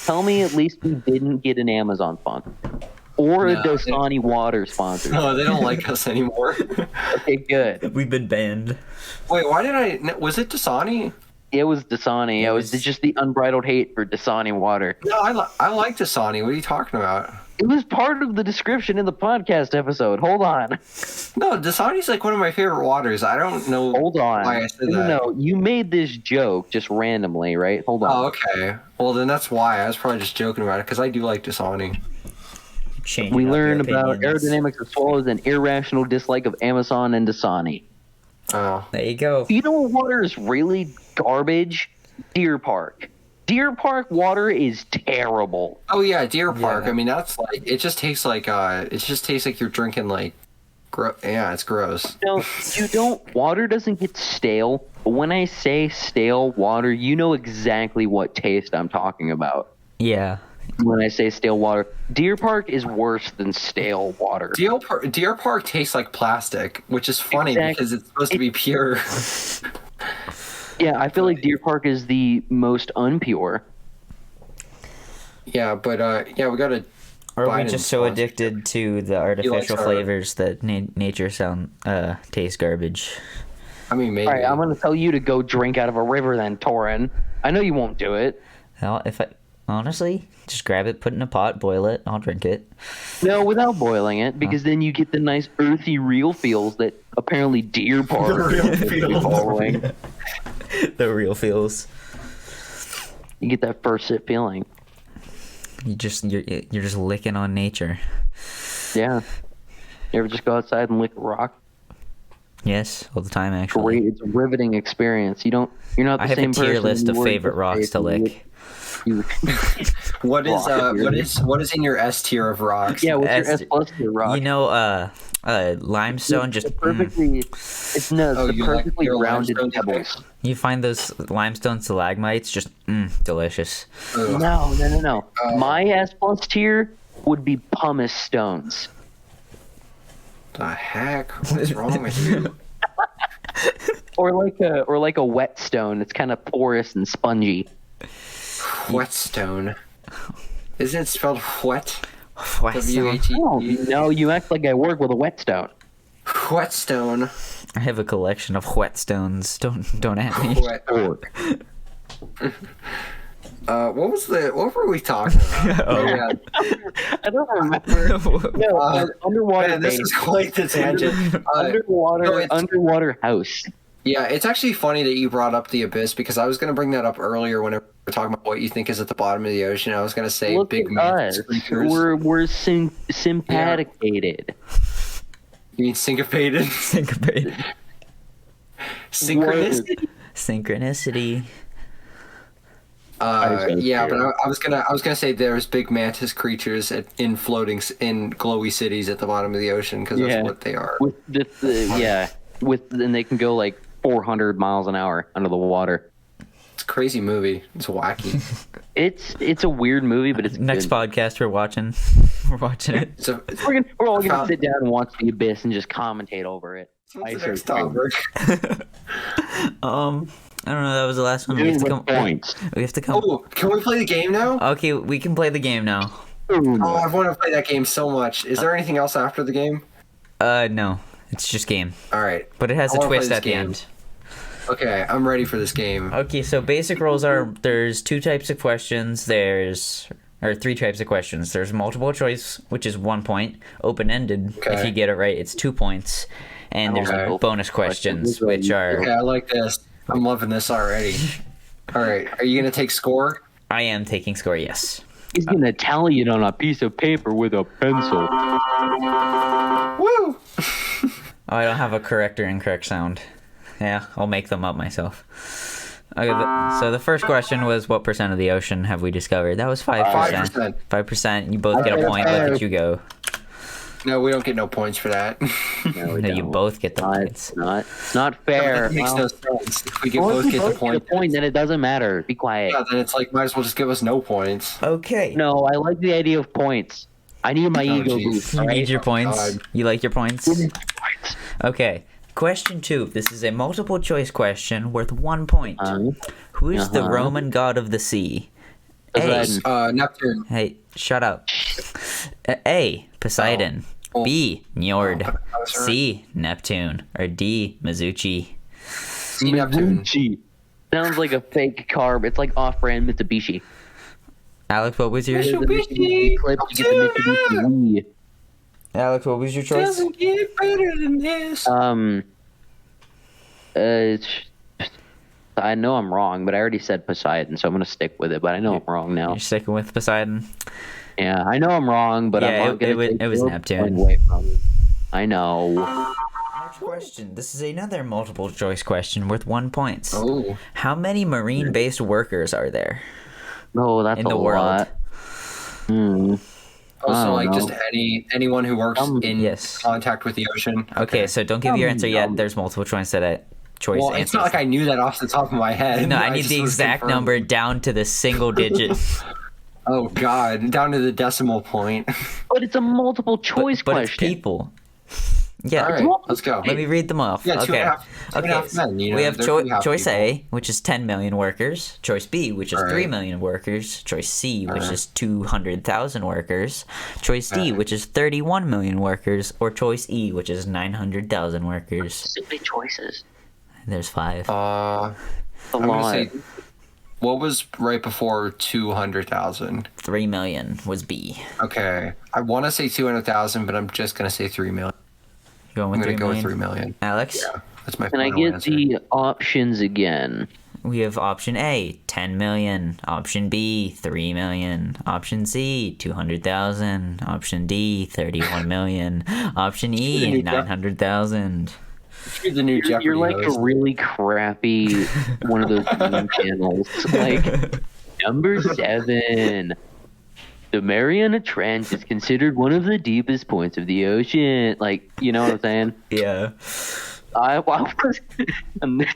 Tell me at least we didn't get an Amazon sponsor. Or a Dasani water sponsor. No, they don't like us anymore. Okay, good. We've been banned. Wait, was it Dasani? It was Dasani. It was just the unbridled hate for Dasani water. No, I like Dasani. What are you talking about? It was part of the description in the podcast episode. Hold on. No, Dasani's like one of my favorite waters. I don't know Hold on. why I said that. No, you made this joke just randomly, right? Hold on. Oh, okay. Well, then that's why. I was probably just joking about it, because I do like Dasani. We learn about aerodynamics of swallows and irrational dislike of Amazon and Dasani. Oh. There you go. You know what water is really garbage? Deer Park. Deer Park water is terrible. Oh yeah, Deer Park. Yeah. I mean, that's like it just tastes like you're drinking like, yeah, it's gross. No, you don't. Water doesn't get stale. But when I say stale water, you know exactly what taste I'm talking about. Yeah. When I say stale water, Deer Park is worse than stale water. Deer Park tastes like plastic, which is funny because it's supposed to be pure. Yeah, I feel like Deer Park is the most unpure. Yeah, but we gotta. Or are we just so addicted to the artificial flavors that nature tastes garbage? I mean, maybe. All right, I'm gonna tell you to go drink out of a river, then, Torin. I know you won't do it. Well, honestly, just grab it, put it in a pot, boil it. I'll drink it. No, without boiling it, because then you get the nice earthy real feels that apparently Deer Park is following. The real feels. You get that first sip feeling. You're just licking on nature. Yeah. You ever just go outside and lick a rock? Yes, all the time actually. Great, it's a riveting experience. You're not the same person. I have a tier list of favorite rocks to lick. What is in your S tier of rocks? Yeah, what's your S plus tier rock? You know, limestone it's perfectly rounded pebbles. You find those limestone stalagmites just delicious. Ugh. No. My S plus tier would be pumice stones. The heck? What's wrong with you? or like a whetstone. It's kind of porous and spongy. Whetstone. Isn't it spelled whet? Whetstone. No, you act like I work with a whetstone. Whetstone. I have a collection of whetstones. Don't at me. What were we talking about? Oh yeah. I don't remember. No, underwater. Man, this is quite the tangent. Underwater house. Yeah, it's actually funny that you brought up the abyss because I was going to bring that up earlier when we were talking about what you think is at the bottom of the ocean. I was going to say Look big us. We're sympathicated. Yeah. You mean syncopated? Syncopated. Synchronicity. Synchronicity. Yeah, but I was gonna say there's big mantis creatures in glowy cities at the bottom of the ocean because that's what they are. And they can go like 400 miles an hour under the water. It's a crazy movie. It's wacky. It's a weird movie, but it's next good. Podcast we're watching. We're watching it. We're all gonna sit down and watch The Abyss and just commentate over it. What's the next topic? I don't know. That was the last one. We have to come. Oh, can we play the game now? Okay, we can play the game now. Oh, I want to play that game so much. Is there anything else after the game? No. It's just game. All right. But it has a twist at the end. Okay, I'm ready for this game. Okay, so basic rules are there's two types of questions. Or three types of questions. There's multiple choice, which is 1 point. Open-ended. Okay. If you get it right, it's 2 points. And there's bonus questions, which are... Okay, I like this. I'm loving this already. All right, are you going to take score? I am taking score, yes. He's going to tally it on a piece of paper with a pencil. Woo! Oh, I don't have a correct or incorrect sound. Yeah, I'll make them up myself. Okay, so the first question was, what percent of the ocean have we discovered? That was 5%. 5%. You both get a point. Look at you go. No, we don't get no points for that. No, you both get the points. It's not fair. That makes no sense. If we both get the point, then it doesn't matter. Be quiet. Yeah, then it's like, might as well just give us no points. Okay. No, I like the idea of points. I need my ego boost. You need your points? You like your points? Okay. Question 2. This is a multiple choice question worth 1 point. Who is the Roman god of the sea? A. Neptune. Hey, shut up. A. Poseidon. B. Njord. C. Neptune. Or D. Mizuchi. C. Neptune. Sounds like a fake carb. It's like off-brand Mitsubishi. Alex, what was your Mitsubishi clip? You get the Mitsubishi Wii. Alex, what was your choice? Doesn't get better than this. I know I'm wrong, but I already said Poseidon, so I'm gonna stick with it. But I know I'm wrong now. You're sticking with Poseidon. Yeah, I know I'm wrong, but I'm not gonna. It was Neptune. Away from it. I know. Next question. This is another multiple choice question worth 1 point. Oh. How many marine-based workers are there? Oh, that's in a the world? lot. Hmm. Also, like, know. just anyone who works in yes. contact with the ocean. Okay, so don't give your answer yet. There's multiple choice Well, answers. it's not like I knew that off the top of my head. No, I need just the was exact confirming. number down to the single digit. Oh, God. Down to the decimal point. But it's a multiple choice but it's question. people. Yeah. All right, let's go. Let me read them off. Yeah, two okay. and a half men. You know, we have they're pretty half choice people. A, which is 10 million workers. Choice B, which is 3 million workers. Choice C, which is 200,000 workers. Choice D, which is 31 million workers. Or choice E, which is 900,000 workers. So many choices. There's 5. A I'm lot. gonna say, what was right before 200,000? 3 million was B. Okay, I want to say 200,000, but I'm just gonna say 3 million. You going I'm with gonna 3 go million? with 3 million. Alex? Yeah, that's my Can I final get answer. the options again? We have option A, 10 million. Option B, 3 million. Option C, 200,000. Option D, 31 million. Option E, 900,000. You're the new Jeopardy You're like host. a really crappy one of those meme channels. Like, number 7. The Mariana Trench is considered one of the deepest points of the ocean. Like, you know what I'm saying? Yeah. I was,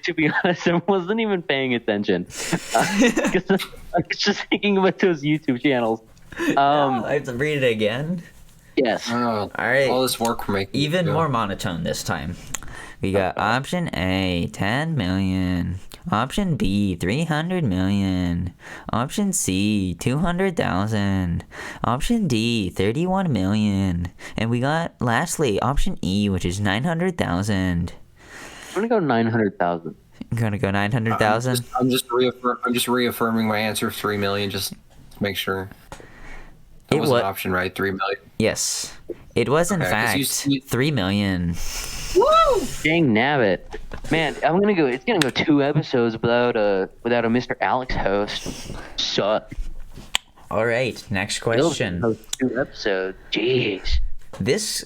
to be honest, I wasn't even paying attention. 'Cause I was just thinking about those YouTube channels. I have to read it again. Yes. Oh, All right. all this work we're making. Even more monotone this time. We got option A, 10 million. Option B, 300 million. Option C, 200,000. Option D, 31 million. And we got, lastly, option E, which is 900,000. I'm gonna go 900,000. I'm gonna go 900,000. I'm just reaffirming my answer of 3 million. Just to make sure. That was an option, right? 3 million. Yes. It was, in Okay, 'cause fact, you- 3 million. Dang nabbit. Man, it's gonna go 2 episodes without a Mr. Alex host. Suck. All right, next question. Host 2 episodes. Jeez. This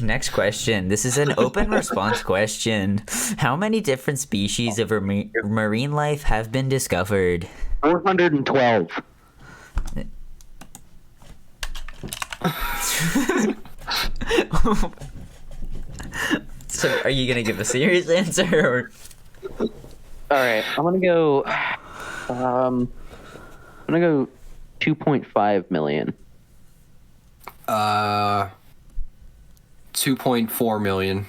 next question. This is an open response question. How many different species of marine life have been discovered? 412. So, are you gonna give a serious answer or? All right, I'm gonna go. 2.5 million. 2.4 million.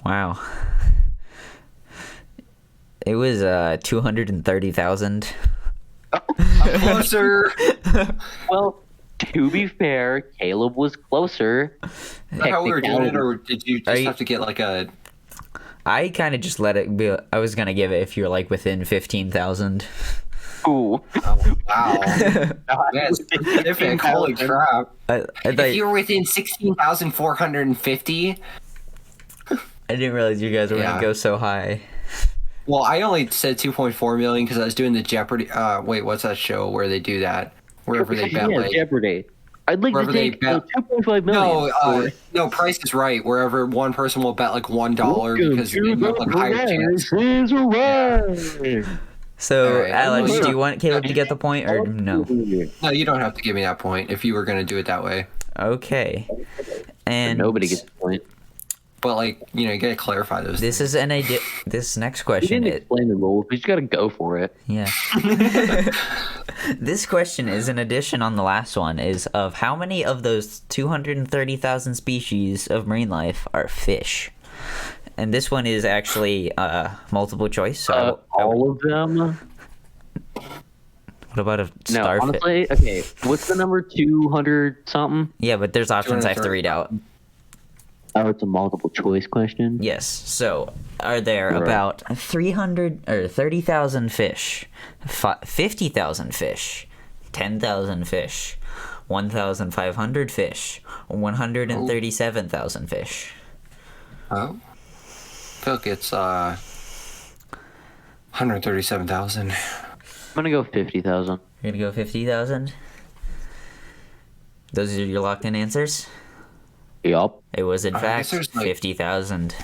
Wow. It was 230,000. Closer. Well, to be fair, Caleb was closer. Is that how we were doing it, or did you just have to get like a? I kind of just let it be. I was gonna give it if you're like within 15,000. Ooh. Oh, wow. That's specific. Holy crap. If you were within 16,450. I didn't realize you guys were Yeah. gonna go so high. Well, I only said 2.4 million because I was doing the Jeopardy. Wait, what's that show where they do that? Wherever they bet like. Jeopardy. I'd like to Wherever they take bet- 2.5 million. No, Price is Right. Wherever one person will bet like $1 because they have like higher chance. So, All right. Alex, do you want Caleb to get the point or no? No, you don't have to give me that point if you were going to do it that way. Okay. And Nobody gets the point. But like, you gotta clarify those. this is this next We question. didn't explain the rules. We just gotta go for it. Yeah. This question is an addition on the last one, is of how many of those 230,000 species of marine life are fish? And this one is actually multiple choice. So all of them? what about a No, starfish? honestly, okay. What's the number 200 something? Yeah, but there's options I have to 230. read out. Oh, it's a multiple choice question? Yes. So, are there about 300 or 30,000 fish, 50,000 fish, 10,000 fish, 1,500 fish, 137,000 fish? Oh. I feel like it's 137,000. I'm gonna go 50,000. You're gonna go 50,000? Those are your locked in answers? Yup. It was, in fact, there's, like- 50,000.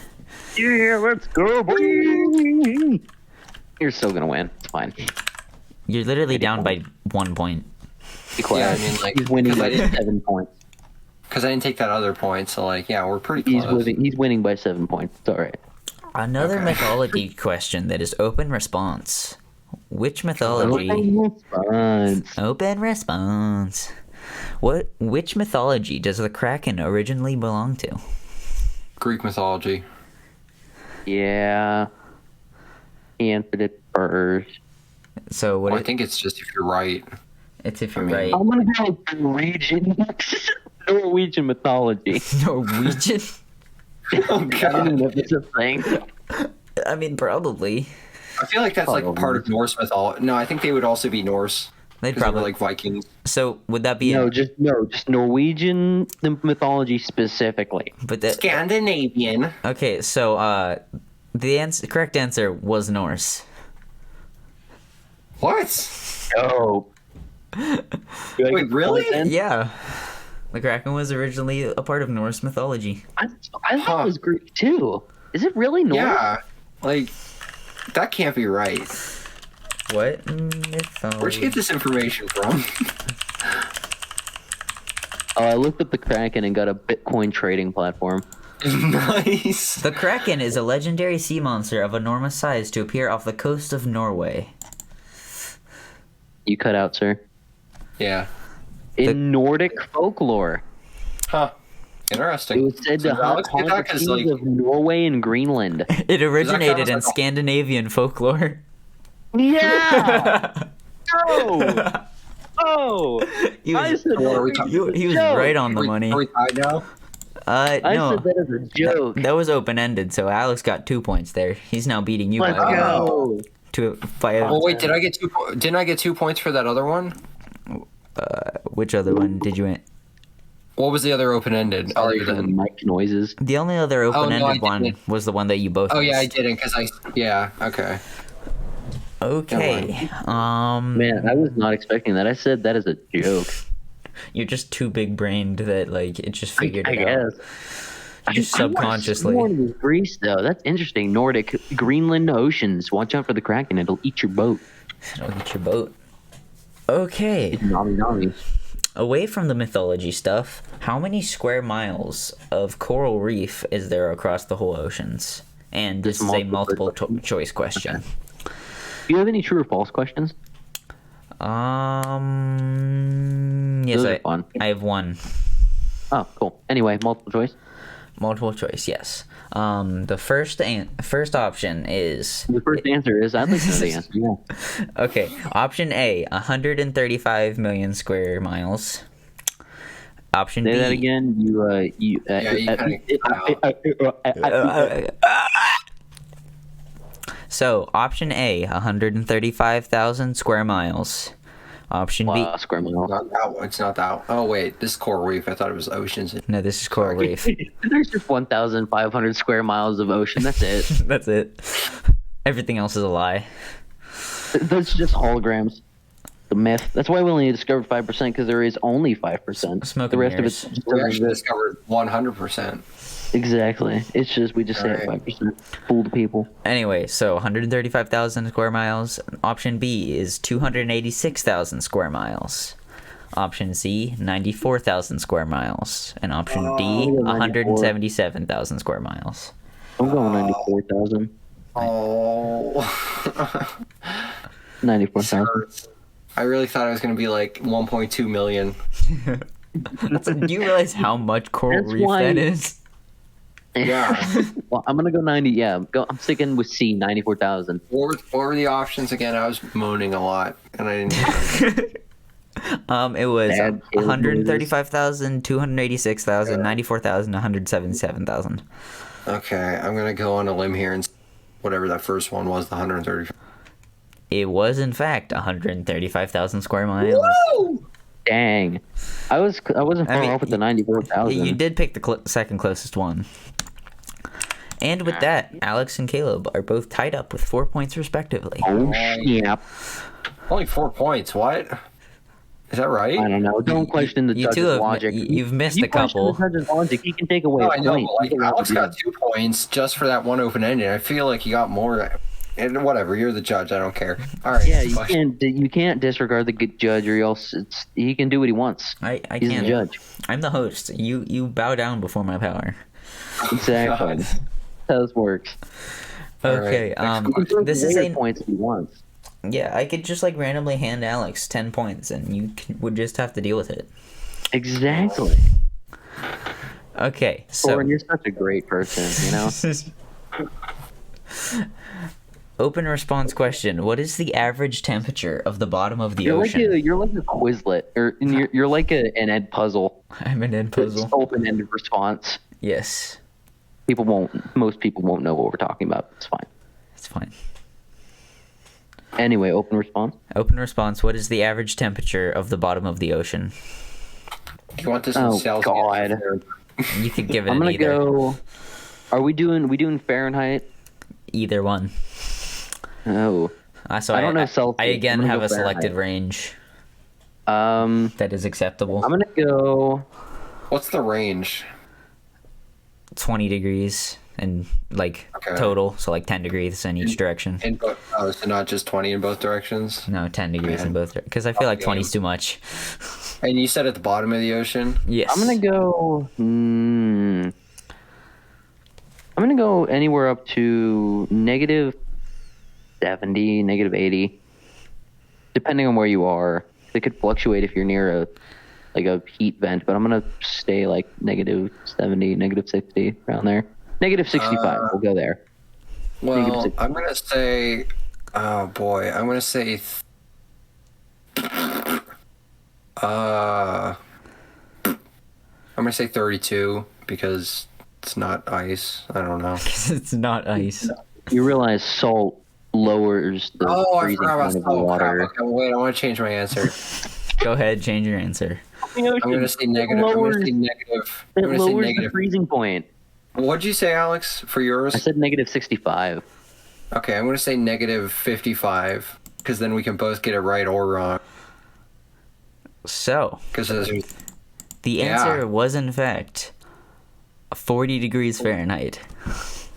Yeah, let's go, boy! You're still gonna win. It's fine. You're literally down by 1 point. Be quiet. Yeah, I mean, like, he's winning 'cause I by didn't- 7 points. Because I didn't take that other point, so, like, yeah, we're pretty close. He's winning by 7 points. It's alright. Another Okay. mythology question that is open response. Which mythology? Open response. Which mythology does the Kraken originally belong to? Greek mythology. Yeah. He answered it first. So what? Well, I think it's just if you're right. It's if you're I mean- right. I'm gonna go with Norwegian mythology. Norwegian? Oh, I don't even know if it's a thing. I mean, probably. I feel like that's like part of Norse mythology. No, I think they would also be Norse. They'd 'Cause they were probably. like Vikings. So would that be? Just Norwegian mythology specifically. But that. Scandinavian. Okay, so the correct answer was Norse. What? Oh. Wait, really? Yeah. The Kraken was originally a part of Norse mythology. I thought it was Greek too. Is it really Norse? Yeah. Like, that can't be right. What mythology? Where'd you get this information from? Oh, I looked up the Kraken and got a Bitcoin trading platform. Nice. The Kraken is a legendary sea monster of enormous size to appear off the coast of Norway. You cut out, sir. Yeah. In Nordic folklore, Huh. it Interesting. was said to So haunt let's get that, 'cause, the like, kings of Norway and Greenland. It originated in like a- Scandinavian folklore. Yeah. Oh. Oh. He I was, said What are we that. talking- he was Joke. right on the Are we money. tied now? I No, said that as a joke. that was open ended. So Alex got 2 points there. He's now beating you Let's by go. by Well, wait. Did I get Didn't I get 2 points for that other one? which other one did you win? What was the other open-ended? Sorry Other for the than. mic noises. The only other open ended I one didn't. was the one that you both. Oh yeah, I missed. didn't because I. Yeah. Okay. Okay. Man, I was not expecting that. I said that as a joke. You're just too big brained that like it just figured I it out. guess. Just subconsciously. I wanted to Greece though. That's interesting. Nordic, Greenland oceans. Watch out for the Kraken. It'll eat your boat. It'll get your boat. Okay. Nami nami. Away from the mythology stuff, how many square miles of coral reef is there across the whole oceans? And this is a multiple choice question. Do you have any true or false questions? Yes, Those are fun. I have one. Oh, cool. Anyway, multiple choice. Multiple choice, yes. The first option is The first answer is I'd like to know the answer. Yeah. okay. Option A, 135 million square miles. Option Say B. that again. You So option A, 135,000 square miles. Option B. square mile. Not that one. It's not that. Oh wait, this is coral reef. I thought it was oceans. No, this is coral reef. There's just 1,500 square miles of ocean. That's it. That's it. Everything else is a lie. That's just holograms. The myth. That's why we only discovered 5% because there is only 5%. Smoke the and rest of mirrors. it's We actually discovered 100%. exactly. It's just we just say it Alright. 5%. Fool the people. Anyway, so 135,000 square miles. Option B is 286,000 square miles. Option C, 94,000 square miles. And option D, 177,000 square miles. I'm going 94,000. Oh. 94,000. I really thought it was going to be like 1.2 million. Do you realize how much coral That's reef why- that is? Yeah. Well, I'm gonna go 90. Yeah, I'm sticking with C, 94,000. What were the options again? I was moaning a lot, and I didn't. It was Bad Caleb 135,000, 286,000, 94,000, 177,000. Okay, I'm gonna go on a limb here and whatever that first one was, the 130. It was in fact 135,000 square miles. Woo! Dang. I wasn't far off with the 94,000. You did pick the second closest one. And with that, Alex and Caleb are both tied up with 4 points respectively. Oh, snap. Only 4 points. What? Is that right? I don't know. Don't question the You judge's two have logic. you've missed You a couple. question the judge's logic, he can take away No, a I know. point. But, like, Alex got 2 points just for that one open ending. I feel like he got more. And whatever, you're the judge. I don't care. All right. Yeah, you can't disregard the judge, or else he can do what he wants. I He's can't. the judge. I'm the host. You bow down before my power. Exactly. That's how this works. Okay. Right, This is a points if he wants. yeah. I could just like randomly hand Alex 10 points, and you would just have to deal with it. Exactly. Okay. So Corin, you're such a great person, you know? open response question: what is the average temperature of the bottom of the You're ocean? you're like a Quizlet, or you're like an Ed puzzle. I'm an end It's puzzle. open-ended response. Yes, Most people won't know what we're talking about. It's fine. it's fine. Anyway, open response. Open response: what is the average temperature of the bottom of the ocean? You want this in Oh, Celsius? God. You could give it I'm an gonna either. go. Are we doing Fahrenheit? Either one. Oh. So I don't know I Celsius. again I'm gonna have go a selected Fahrenheit. range I'm that is acceptable. gonna go. What's the range? 20 degrees and like Okay. total, so like 10 degrees in each direction. In both, so not just 20 in both directions? No, 10 degrees Man. in both, because I feel like 20 is too much. And you said at the bottom of the ocean? Yes. I'm gonna go. I'm gonna go anywhere up to -70, -80, depending on where you are. It could fluctuate if you're near a heat vent, but I'm gonna stay like -70, -60 around there. -65. We'll go there. Well, I'm going to say, oh boy, I'm going to say, I'm going to say 32 because it's not ice. I don't know. It's not ice. You realize salt lowers the Oh, I freezing forgot about point of the oh, crap. water. Okay, wait, I want to change my answer. Go ahead, change your answer. I'm going to say negative. I'm going to say negative. I'm It going to say lowers the negative. freezing point. What'd you say, Alex, for yours? I said -65. Okay, I'm going to say negative 55 because then we can both get it right or wrong. So, Because the answer was in fact 40 degrees Fahrenheit.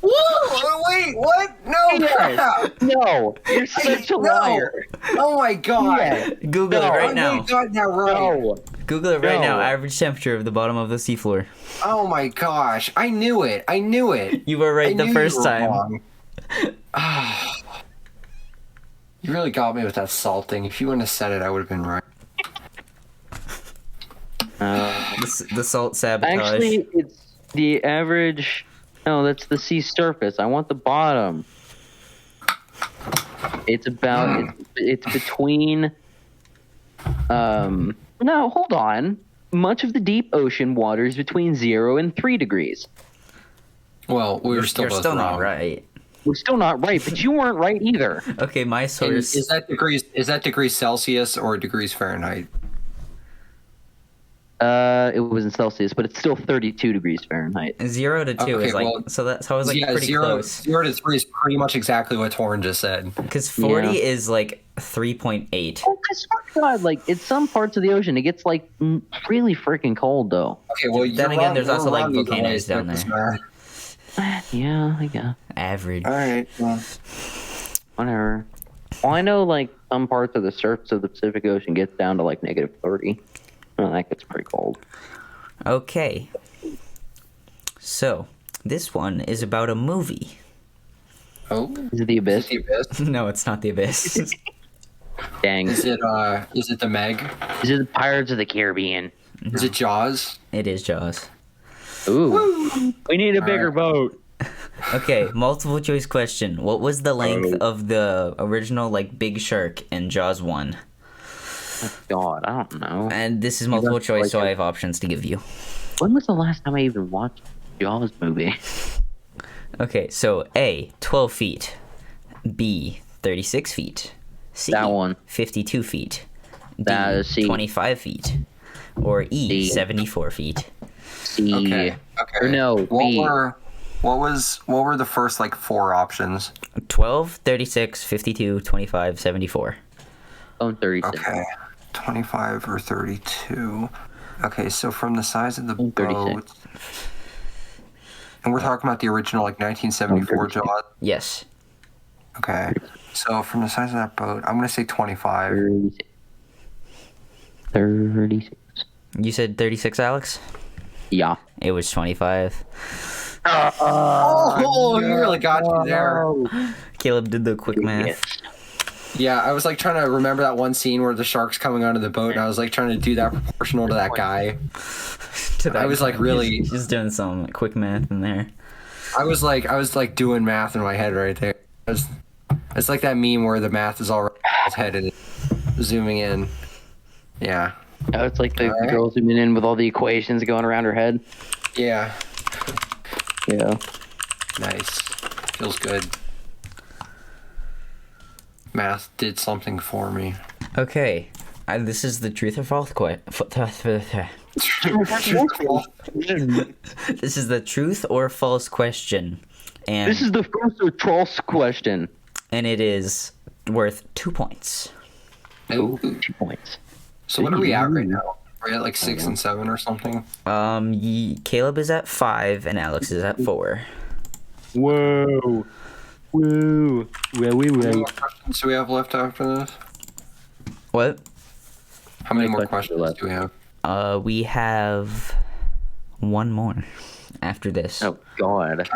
Whoa! Wait, what? No, crap! No, you're such a No. liar. Oh my god! Google it right I now. got that right. No. Google it right No. now. Average temperature of the bottom of the seafloor. Oh my gosh! I knew it. I knew it. You were right I the knew first you were time. wrong. You really got me with that salt thing. If you wouldn't have said it, I would have been right. The salt sabotage. Actually, it's the average. No, that's the sea surface. I want the bottom. It's about. It's between. No, hold on. Much of the deep ocean water is between 0 and 3 degrees. Well, we were still You're both still wrong. not right. We're still not right, but you weren't right either. Okay, my And source. is that degrees? Is that degrees Celsius or degrees Fahrenheit? It was in Celsius, but it's still 32 degrees Fahrenheit. 0 to 2 Okay, is like well, so I was like yeah, pretty close. 0 to 3 is pretty much exactly what Torrin just said. Because 40 Yeah. is like 3.8. Oh, I swear to God, like, in some parts of the ocean, it gets, like, really freaking cold, though. Okay, well, Then you're again, wrong. there's We're also, like, wrong either volcanoes way, so down it doesn't there. matter. Yeah, I guess. Average. All right. Well, Whatever. Well, I know, like, some parts of the surface of the Pacific Ocean gets down to, like, -30. Well, that gets pretty cold. Okay. So, this one is about a movie. oh, Is it the is Abyss? it the Abyss? No, it's not The Abyss. Dang. Is it the Meg? Is it Pirates of the Caribbean? Is it Jaws? It is Jaws. Ooh. We need a bigger boat. Okay, multiple choice question. What was the length of the original, like, big shark in Jaws 1? God, I don't know. And this is multiple choice, so I have options to give you. When was the last time I even watched a Jaws movie? Okay, so A, 12 feet. B, 36 feet. C, That one. 52 feet. D, That is C. 25 feet. Or E, D. 74 feet. C. Okay. Or no, B. What were the first like 4 options? 12, 36, 52, 25, 74. Oh, 36. Okay. 25 or 32. Okay, so from the size of the 36. boat. And we're talking about the original like 1974 Jaws. Yes. Okay. So from the size of that boat, I'm going to say 25. 36. You said 36, Alex? Yeah. It was 25. Oh, you really got you there. Caleb did the quick math. Yeah, I was like trying to remember that one scene where the shark's coming onto the boat, and I was like trying to do that proportional to that guy. I was like really just doing some quick math in there. I was like doing math in my head right there. It's like that meme where the math is all right in his head and it's zooming in. Yeah. Oh, it's like the girl zooming in with all the equations going around her head. Yeah. Yeah. Nice. Feels good. Math did something for me. Okay. This is the truth or false question. This is the truth or false question. And This is the first or false question. and it is worth 2 points. Ooh, 2 points. So what are we at right now? Are we at like 6 and 7 or something? Caleb is at 5 and Alex is at 4. Whoa. Woo. How many more questions do we have left after this? What? How many more questions questions do we have? We have one more after this. Oh, God.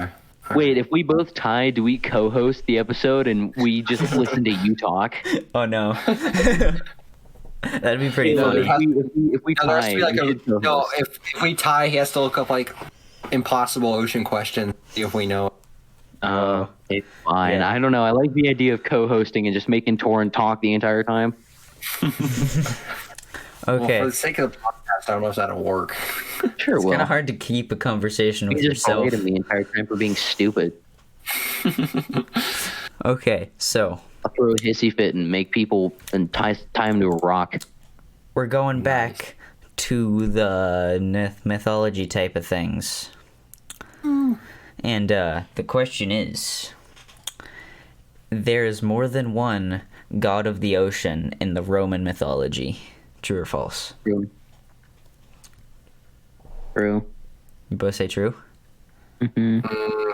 Okay. Wait, if we both tie, do we co-host the episode and we just listen to you talk? Oh no. That'd be pretty No, funny. if we No, there has tie, to be like we should co-host. no. If we tie, he has to look up like impossible ocean questions. See if we know. Oh, it's fine. Yeah. I don't know. I like the idea of co-hosting and just making Torrin talk the entire time. Well, Okay. for the sake of the podcast, I don't know if that'll work. Sure, It's well. kind of hard to keep a conversation You with just yourself. berate him the entire time for being stupid. Okay, so I'll throw a hissy fit and make people and tie him to a rock. we're going back to the mythology type of things. And the question is, there is more than one god of the ocean in the Roman mythology. True or false? True. True. You both say true?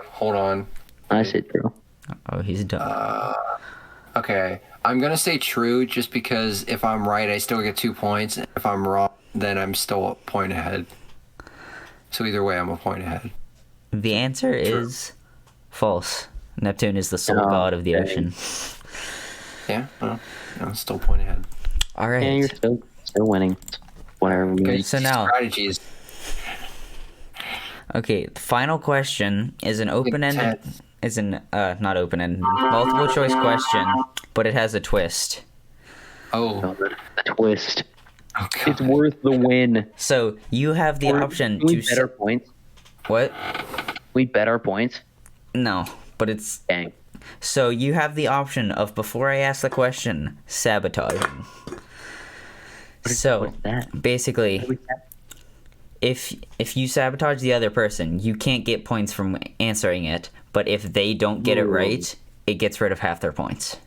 Hold on. I said true. Oh, he's done. Okay, I'm gonna say true just because if I'm right, I still get 2 points. And if I'm wrong, then I'm still a point ahead. So either way, I'm a point ahead. The answer is false. Neptune is the sole Oh, god of the dang. ocean. Yeah, well, I'm still a point ahead. All right. And you're still winning. Whatever. Okay, So now- strategies. Okay, the final question is an open-ended, Intense. is an not open-ended, multiple choice question, but it has a twist. Oh, A twist. okay. It's worth the win. So you have the option Can we to bet our points? what? We bet our points? No, but it's Dang. so you have the option of before I ask the question, sabotaging. So What's that? basically, if you sabotage the other person, you can't get points from answering it. But if they don't get it Ooh. right, it gets rid of half their points.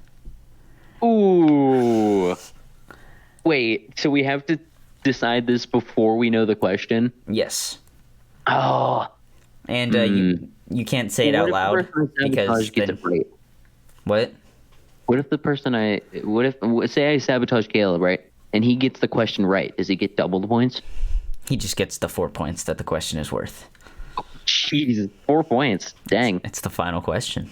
Ooh. Wait, so we have to decide this before we know the question? Yes, Oh. and you can't say it out loud because gets then, it right? what? What if the person say I sabotage Caleb, right? And he gets the question right. Does he get double the points? He just gets the 4 points that the question is worth. Jeez, 4 points. Dang. It's the final question.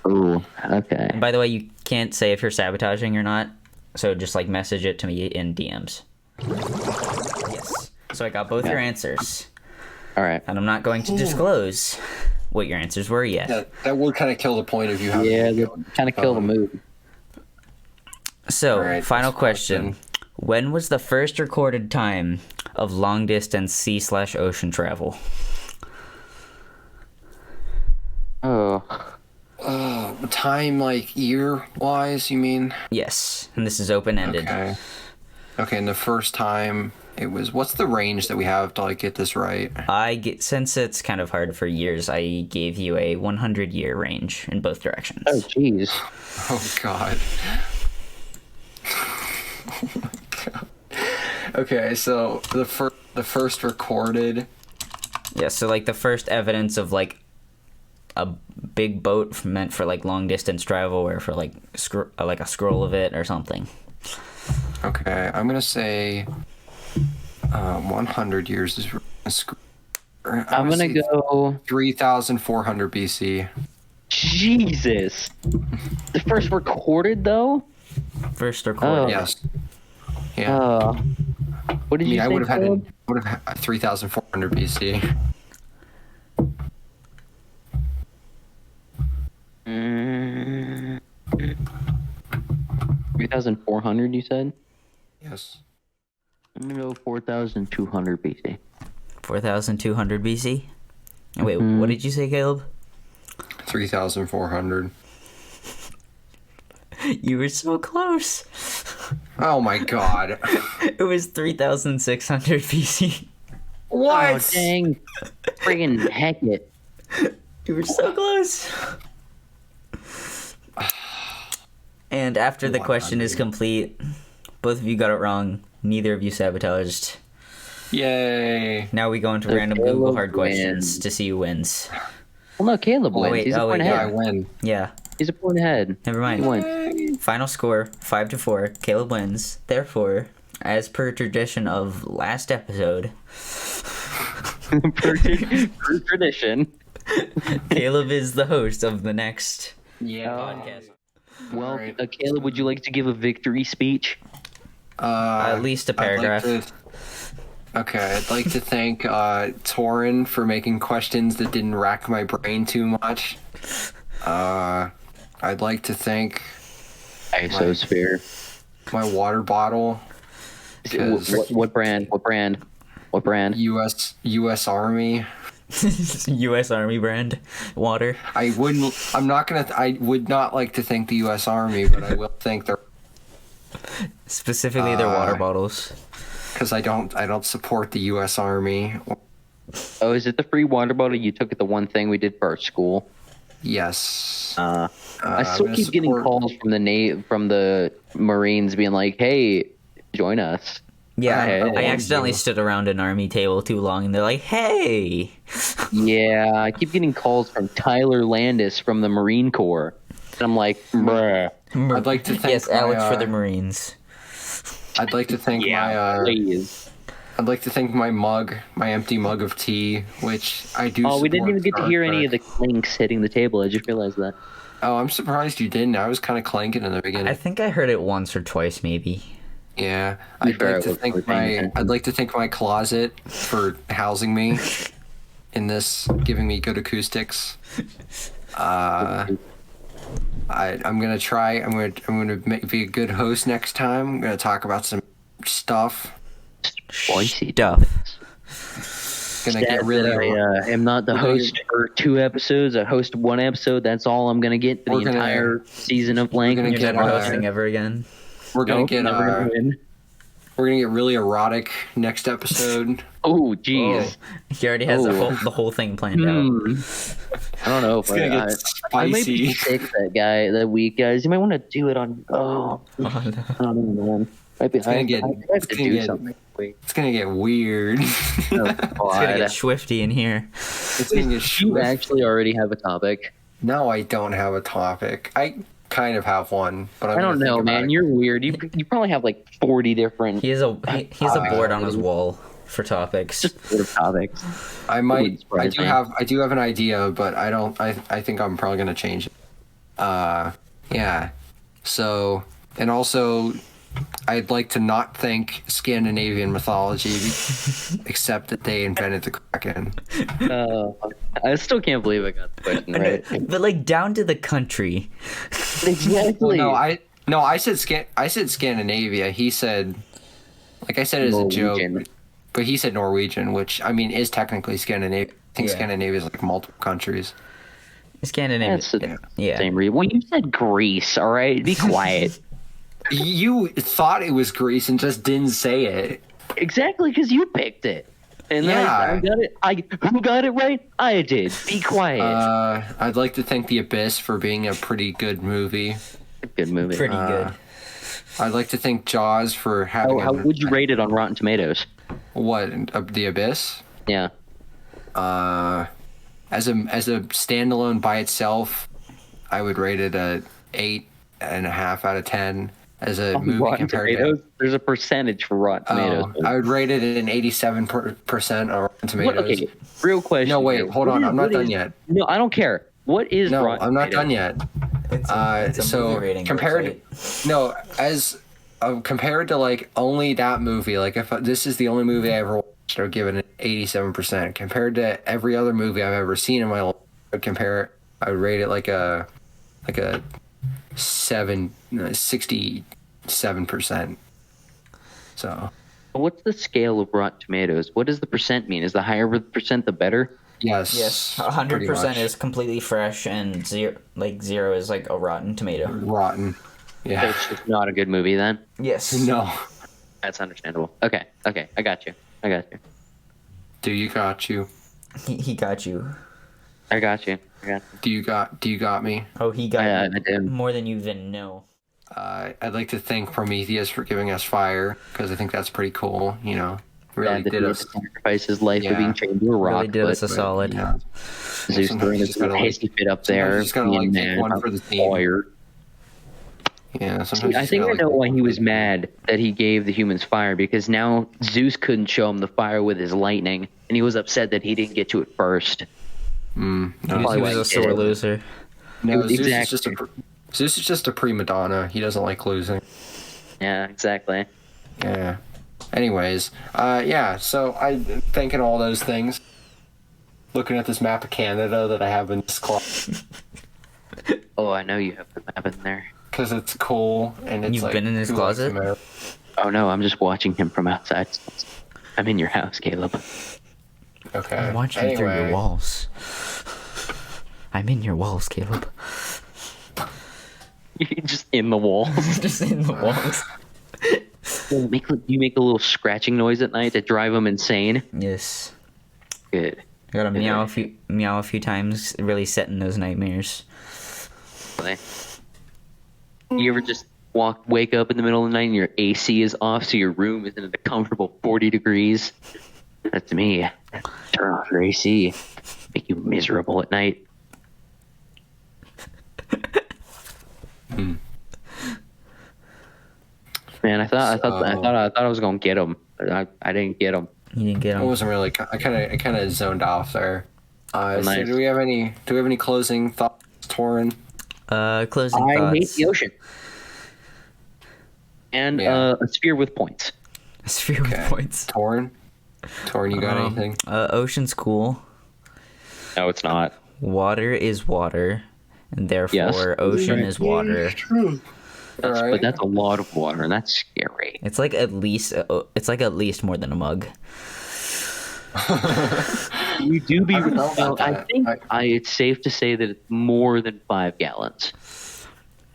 Ooh, okay. By the way, you can't say if you're sabotaging or not, so just like message it to me in DMs. Yes. So I got both your answers, All right. and I'm not going to disclose what your answers were yet. Yeah, that would kind of kill the point of you having Yeah, to that go. kind of kill the mood. So, All right, final next question. When was the first recorded time of long-distance sea/ocean travel? Oh. Time, like, year-wise, you mean? Yes, and this is open-ended. Okay, and the first time, it was... What's the range that we have to, like, get this right? Since it's kind of hard for years, I gave you a 100-year range in both directions. Oh, jeez. Oh, God. Oh, my God. Okay, so the first recorded... Yeah, so, like, the first evidence of, like, a big boat meant for, like, long-distance travel or for, like, a scroll of it or something. Okay, I'm gonna say 100 years is... I'm gonna go 3,400 BC. Jesus. The first recorded, though? First recorded. Yes. Yeah. What did you say? I would have had 3,400 BC. 3,400, you said? Yes. I'm gonna go 4,200 BC. 4,200 BC? Wait, what did you say, Caleb? 3,400. You were so close. Oh my God. It was 3,600 BC. What? Oh, dang. Friggin' heck it. You were so close. And after the question is complete, both of you got it wrong. Neither of you sabotaged. Yay. Now we go into So random Caleb Google hard questions wins. to see who wins. Well, no, Caleb wins. wait, He's a point Yeah, I ahead. win. Yeah, He's a point ahead. never mind. He wins. Final score 5-4. Caleb wins. Therefore, as per tradition of last episode, per tradition. Caleb is the host of the next podcast. Well, Alright. Caleb, would you like to give a victory speech? At least a paragraph. I'd like to thank Torin for making questions that didn't rack my brain too much. I'd like to thank Isosphere. my water bottle. What brand? What brand? What brand? U.S. Army. U.S. Army brand water. I would not like to thank the U.S. Army, but I will thank their... Specifically their water bottles. Because I don't support the U.S. Army. Oh, is it the free water bottle you took at the one thing we did for our school? Yes. I I'm still gonna keep getting support- calls from the Marines being like, "Hey, join us." Yeah, Okay. I accidentally stood around an army table too long, and they're like, "Hey." Yeah, I keep getting calls from Tyler Landis from the Marine Corps, and I'm like, "Bruh." I'd like to thank Yes, Alex my, for the Marines. I'd like to thank please. I'd like to thank my mug, my empty mug of tea, which I do. Oh, we didn't support even get to Star hear any of Trek. the clinks hitting the table. I just realized that. Oh, I'm surprised you didn't. I was kind of clanking in the beginning. I think I heard it once or twice, maybe. Yeah, be fair, I wasn't really paying attention. I'd like to thank my closet for housing me in this, giving me good acoustics. I'm gonna try. I'm gonna be a good host next time. I'm gonna talk about some stuff. Spicy Stuff. Gonna get really. I am not the host for 2 episodes. I host 1 episode. That's all I'm gonna get for We're the gonna- entire season of Blank. gonna You're get never hosting ever again. We're gonna Nope, get. never gonna win. We're gonna get really erotic next episode. Oh, jeez. He already has the whole thing planned out. I don't know. It's gonna get I might be spicy. sick that week, guys. You might want to do it on. Oh, Oh, no. I don't know, man. Might be. I have to do something. Wait. It's gonna get weird. Oh, It's gonna God. get swifty in here. It's gonna get You actually already have a topic. No, I don't have a topic. I kind of have one, but I don't know, man. You're weird. You probably have like 40 different He has a board on his wall for topics. just sort of topics. I might. Wouldn't surprise me. I do have an idea, but I don't. I think I'm probably gonna change it. Yeah. So, and also, I'd like to not thank Scandinavian mythology, except that they invented the Kraken. I still can't believe I got the question right. But like down to the country. Exactly. No, I said Scandinavia. He said Like I said it as a Norwegian. joke, but he said Norwegian, which I mean is technically Scandinavia. I think Yeah. Scandinavia is like multiple countries. Scandinavia. That's the Yeah. same reason. Well, you said Greece, all right? Be quiet. You thought it was Greece and just didn't say it. Exactly, because you picked it. And then I got it. Who got it right? I did. Be quiet. I'd like to thank The Abyss for being a pretty good movie. Good movie. Pretty good. I'd like to thank Jaws for having. How would you rate it on Rotten Tomatoes? What? The Abyss? Yeah. As a standalone by itself, I would rate it a 8.5 out of 10. As a movie Rotten compared Tomatoes? There's a percentage for Rotten Tomatoes. I would rate it an 87% on Rotten Tomatoes. Okay, real question. No, wait, here. hold on. I'm not done is- yet. No, I don't care. What is No, Rotten I'm not Tomatoes? done yet. It's a So movie rating compared, website. no, as compared to like only that movie, like if this is the only movie I ever watched, I would give it an 87%. Compared to every other movie I've ever seen in my life, I would rate it like a 67%. So What's the scale of Rotten Tomatoes? What does the percent mean? Is the higher the percent, the better? yes, 100% is is completely fresh, and zero is like a rotten tomato. rotten. So Yeah. it's just not a good movie then? Yes. No. That's understandable. Okay, I got you. Do you got you? He got you. I got you. Do you got me? Oh, he got I you did. more than you even know. I'd like to thank Prometheus for giving us fire because I think that's pretty cool. You know, really Yeah, that did he had us. to sacrifice his life Yeah. for being chained to a rock. Really did us a but solid. Yeah. Zeus Sometimes throwing you his just gotta, like- hasty fit up sometimes you there. just gotta, being like, take mad one about for the team. fire. Yeah. See, Sometimes I think I know why he was mad that he gave the humans fire, because now Zeus couldn't show him the fire with his lightning, and he was upset that he didn't get to it first. No, He Probably was why a he sore did it. loser. no, Zeus Exactly. Zeus is just a prima donna. He doesn't like losing. Yeah, exactly. Yeah. Anyways, yeah. So I'm thinking all those things. Looking at this map of Canada that I have in this closet Oh, I know you have the map in there. because it's cool and it's You've like, been in his who likes closet? America? Oh no, I'm just watching him from outside. I'm in your house, Caleb. Okay. I'm watching through your walls. I'm in your walls, Caleb. You're just in the wall. Just in the walls. You make a little scratching noise at night to drive him insane. Yes. Good. I gotta meow a few times, really setting those nightmares. You ever just wake up in the middle of the night and your AC is off, so your room is in a comfortable 40 degrees? That's me. Turn off your AC. Make you miserable at night. Man, I thought I was gonna get him. I didn't get him. You didn't get I him. wasn't really. I kind of zoned off there. So Nice. do we have any closing thoughts, Torin? Closing I thoughts. hate the ocean. And Yeah. a sphere with points. Sphere with Okay. points. Torin, you got anything? Ocean's cool. No, it's not. Water is water, and therefore Yes. ocean is water. All right. But that's a lot of water, and that's scary. It's like at least more than a mug. You do be. I don't know about I that. think it's safe to say that it's more than 5 gallons.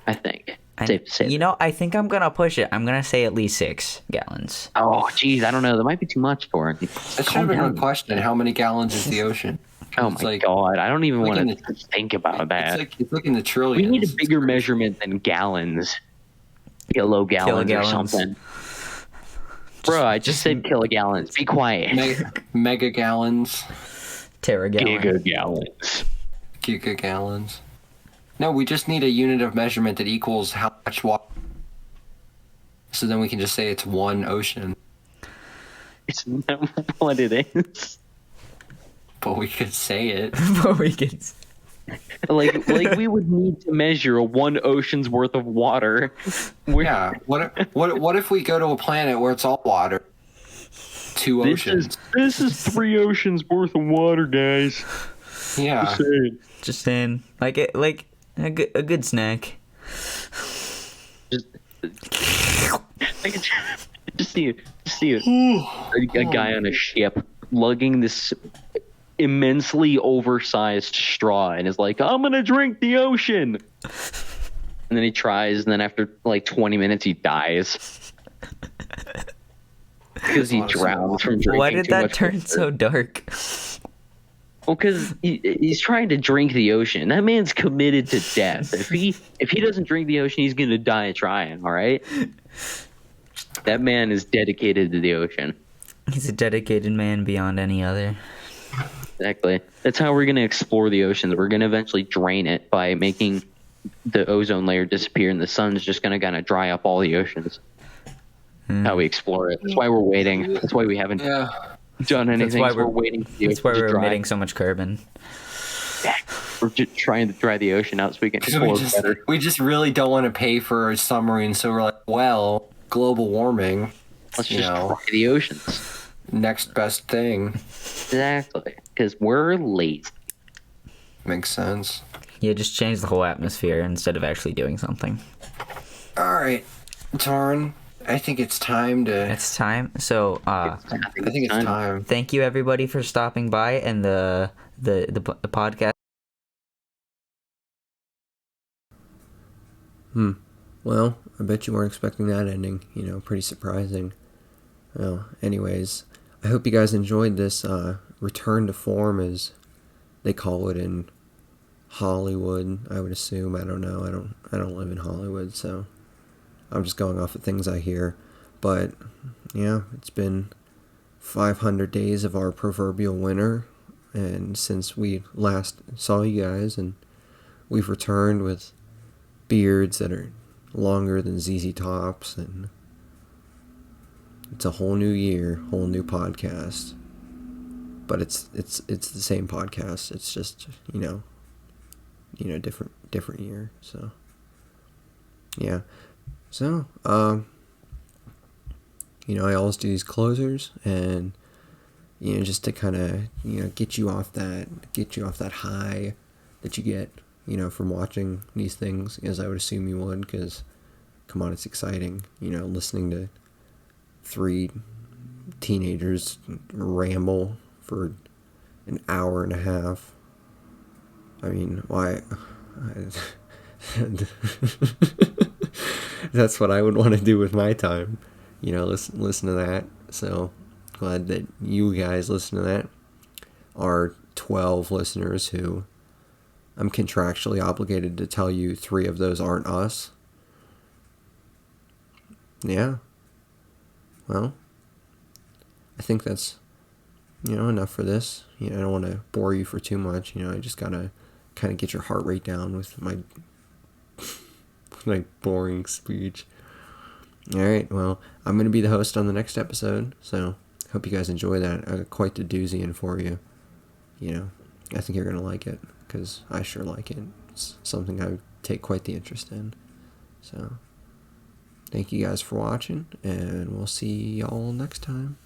I think. Safe to say. You know, I think I'm gonna push it. I'm gonna say at least 6 gallons. Oh, geez, I don't know. That might be too much for it. That should have been a question. How many gallons is the ocean? Oh It's my like- god, I don't even like want in to think about that. It's like in the trillions. We need a bigger measurement than gallons. Kilogallons or Kilogallons. something. Bro, I just said kilogallons. Be quiet. Mega gallons, Teragallon. Gigagallons. gigagallons. No, we just need a unit of measurement that equals how much water. So then we can just say it's one ocean. It's not what it is. But we could say it. But we can. Like we would need to measure 1 ocean's worth of water. Yeah. What if we go to a planet where it's all water? 2 oceans. This is 3 oceans worth of water, guys. Yeah. Just saying, like a good snack. Just, Just see a guy on a ship lugging this immensely oversized straw and is like, I'm gonna drink the ocean. And then he tries, and then after like 20 minutes, he dies. Because he drowns from drinking. Why did too that much turn water. so dark? Well, because he's trying to drink the ocean. That man's committed to death. If he doesn't drink the ocean, he's gonna die trying. All right. That man is dedicated to the ocean. He's a dedicated man beyond any other. Exactly. That's how we're gonna explore the oceans. We're gonna eventually drain it by making the ozone layer disappear, and the sun's just gonna kind of dry up all the oceans. How we explore it. That's why we're waiting. That's why we haven't done anything. That's why we're waiting for the That's ocean why to we're dry. emitting so much carbon. We're just trying to dry the ocean out so we can explore better. We just really don't want to pay for a submarine, so we're like, well, global warming. Let's just dry the oceans. Next best thing. Exactly. Because we're lazy. Makes sense. Yeah, just change the whole atmosphere instead of actually doing something. All right, Tarn. I think it's time to. It's time. So, I think it's time. thank you everybody for stopping by and the podcast. Well, I bet you weren't expecting that ending. Pretty surprising. Well, anyways, I hope you guys enjoyed this return to form, as they call it in Hollywood. I would assume. I don't know. I don't live in Hollywood, so I'm just going off of things I hear. But yeah, it's been 500 days of our proverbial winter, and since we last saw you guys, and we've returned with beards that are longer than ZZTops, and it's a whole new year, whole new podcast. But it's the same podcast. It's just different year. So yeah. So I always do these closers, and just to kind of get you off that high that you get from watching these things, as I would assume you would, because come on, it's exciting, listening to three teenagers ramble for an hour and a half. I mean, why? That's what I would want to do with my time, listen to that. So glad that you guys listen to that. Our 12 listeners, who I'm contractually obligated to tell you 3 of those aren't us. Yeah. Well, I think that's, enough for this. I don't want to bore you for too much. I just gotta kind of get your heart rate down with my boring speech. All right. Well, I'm gonna be the host on the next episode, so hope you guys enjoy that. I got quite the doozy in for you. I think you're gonna like it, because I sure like it. It's something I take quite the interest in. So, thank you guys for watching, and we'll see y'all next time.